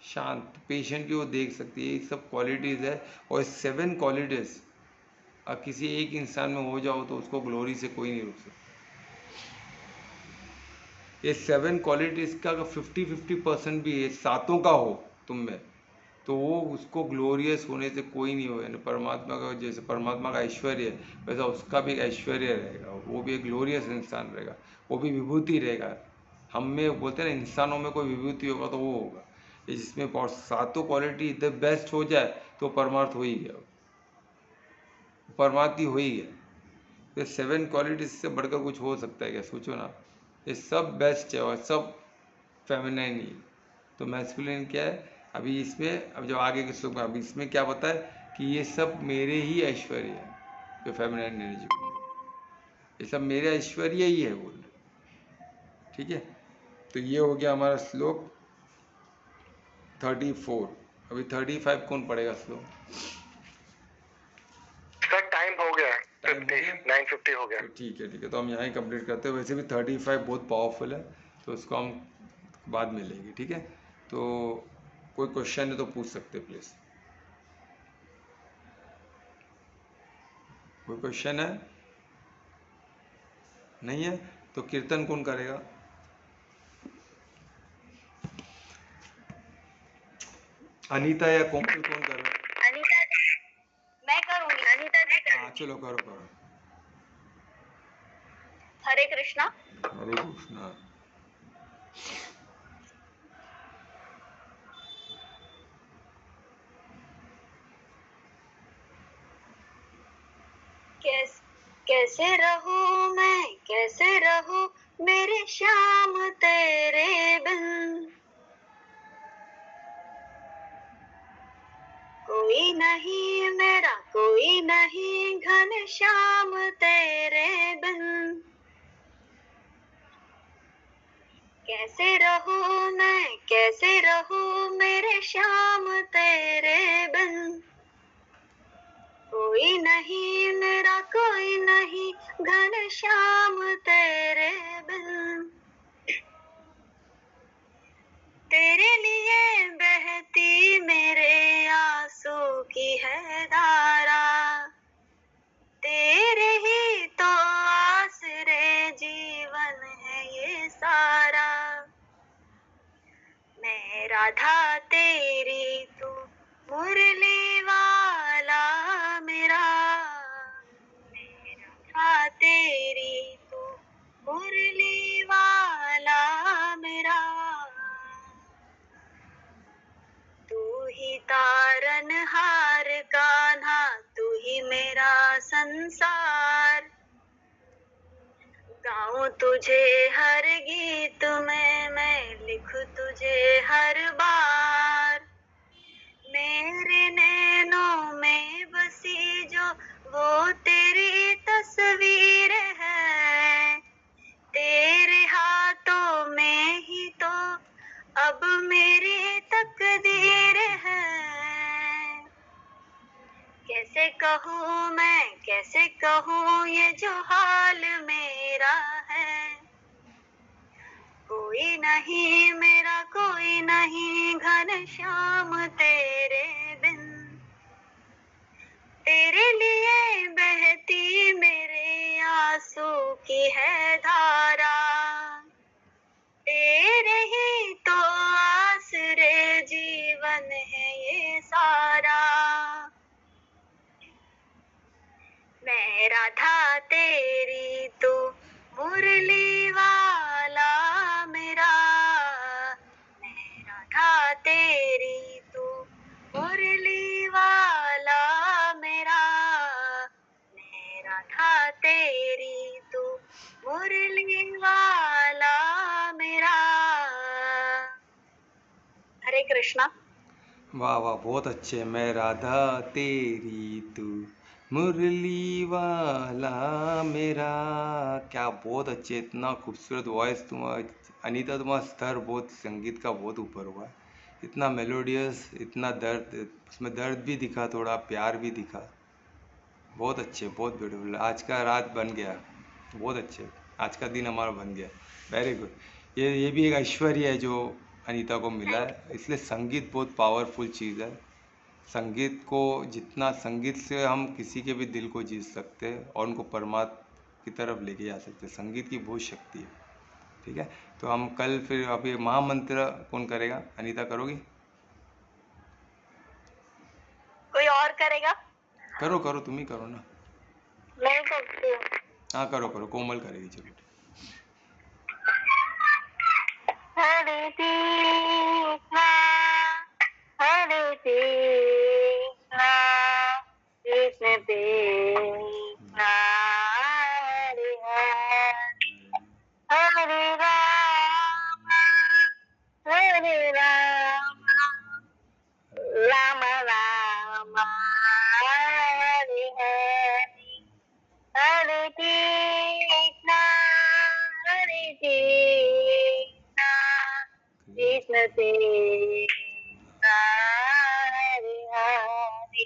शांत, पेशेंट की वो देख सकती है, ये सब क्वालिटीज़ है। और 7 क्वालिटीज़ और किसी एक इंसान में हो जाओ तो उसको ग्लोरी से कोई नहीं रोक सकता। ये 7 क्वालिटीज़ का अगर 50-50% भी ये सातों का हो तुम में, तो वो उसको ग्लोरियस होने से कोई नहीं हो। यानी परमात्मा का, जैसे परमात्मा का ऐश्वर्य है वैसा उसका भी एक ऐश्वर्य रहेगा, वो भी एक ग्लोरियस इंसान रहेगा, वो भी विभूति रहेगा। हम में बोलते हैं ना, इंसानों में कोई विभूति होगा तो वो होगा। ये जिसमें सातों क्वालिटी द बेस्ट हो जाए तो परमार्थ हो ही गया, परमार्थी हो ही गया। ये 7 क्वालिटीज से बढ़कर कुछ हो सकता है क्या? सोचो ना, ये सब बेस्ट है और सब फेमिनाइन ही। तो मैस्कुलिन क्या है? अभी इसमें, अब जब आगे के श्लोक में, अभी इसमें क्या बताए कि ये सब मेरे ही ऐश्वर्य है, जो फेमिनाइन एनर्जी को, ये सब मेरे ऐश्वर्य ही है बोल रहे। ठीक है, तो ये हो गया हमारा श्लोक 34। अभी 35 कौन पढ़ेगा श्लोक? सर टाइम हो गया, टाइम हो गया? 9:50 हो गया। तो ठीक है, तो हम यहाँ ही कंप्लीट करते हैं। वैसे भी 35 बहुत पावरफुल है, तो उसको हम बाद में लेंगे। ठीक है, तो कोई क्वेश्चन है तो पूछ सकते प्लीज़। कोई क्वेश्चन है? नहीं है तो कीर्तन कौन करेगा? अनीता या कोमल कौन करेगा? अनीता, मैं करूंगी। अनीता जी हाँ चलो करो करो। हरे कृष्णा। हरे कृष्णा। कैसे रहूं मैं, कैसे रहूं मेरे श्याम तेरे बिन, कोई नहीं मेरा, कोई नहीं घन श्याम तेरे बिन। कैसे रहूं मैं, कैसे रहूं मेरे श्याम तेरे बिन, कोई नहीं मेरा, कोई नहीं घन श्याम तेरे बिन। तेरे लिए बहती मेरे आंसू की है धारा, तेरे ही तो आसरे जीवन है ये सारा। मैं राधा तेरी, तू मुरली वाला मेरा, मैं राधा तेरी, तू मुरली वाला मेरा। तू ही तारनहार कान्हा, तू ही मेरा संसार, गाऊं तुझे हर गीत में, मैं लिखूं तुझे हर बार। मेरे नैनों में बसी जो वो तेरी तस्वीर है, तेरे हाथों में ही तो अब मेरी तकदीर है। कैसे कहूँ मैं, कैसे कहूँ ये जो हाल मेरा है, कोई नहीं मेरा, कोई नहीं घन श्याम तेरे बिन। तेरे लिए बहती मेरे आंसू की है धारा, तेरे ही तो आसरे जीवन है ये सारा। मैं राधा तेरी, तू मुरली वाला मेरा, मैं राधा तेरी, तू मुरली वाला मेरा, मैं राधा तेरी, तू मुरली वाला मेरा। हरे कृष्णा। वाह वाह, बहुत अच्छे। मैं राधा तेरी, तू मुरली वाला मेरा। क्या बहुत अच्छे, इतना खूबसूरत वॉइस तुम्हारा अनीता। तुम्हारा स्तर बहुत, संगीत का बहुत ऊपर हुआ है, इतना मेलोडियस, इतना दर्द, उसमें दर्द भी दिखा, थोड़ा प्यार भी दिखा। बहुत अच्छे, बहुत ब्यूटीफुल। आज का रात बन गया, बहुत अच्छे, आज का दिन हमारा बन गया। Very good. ये भी एक ऐश्वर्य है जो अनीता को मिला है, इसलिए संगीत बहुत पावरफुल चीज़ है। संगीत को, जितना संगीत से हम किसी के भी दिल को जीत सकते हैं और उनको परमात्मा की तरफ लेके जा सकते हैं। संगीत की बहुत शक्ति है। ठीक है, तो हम कल फिर अभी महामंत्र कौन करेगा? अनीता करोगी? कोई और करेगा? करो करो, तुम ही करो ना। मैं करती हूँ। हाँ करो करो, कोमल करेगी। चलो हरे कृष्णा हरे कृष्णा कृष्ण कृष्णा हरे हरे हरे राम राम राम हरे हरे हरे कृष्णा कृष्ण कृष्णा हरे हरे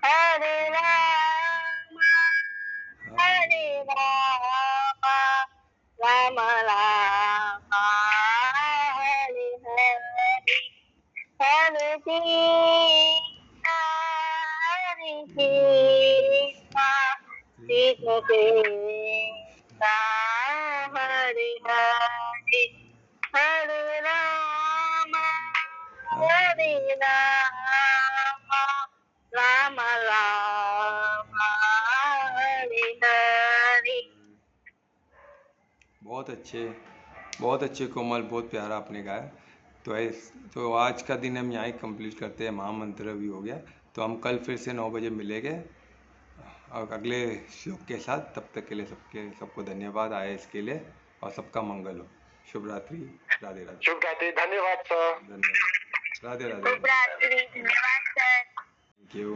हरे राम राम राम हरे हरे हरे कृष्णा कृष्ण कृष्णा हरे हरे हरे राम राम राम हरे हरे। बहुत अच्छे कोमल, बहुत प्यारा आपने गाया। तो आज का दिन हम यहाँ ही कंप्लीट करते हैं। महामंत्र भी हो गया, तो हम कल फिर से 9 बजे मिलेंगे और अगले श्लोक के साथ। तब तक के लिए सबको धन्यवाद आए इसके लिए, और सबका मंगल हो। शुभ रात्रि, राधे राधे। शुभ रात्रि, धन्यवाद सर। धन्यवाद, राधे राधे। शुभ रात्रि, धन्यवाद सर। Thank you.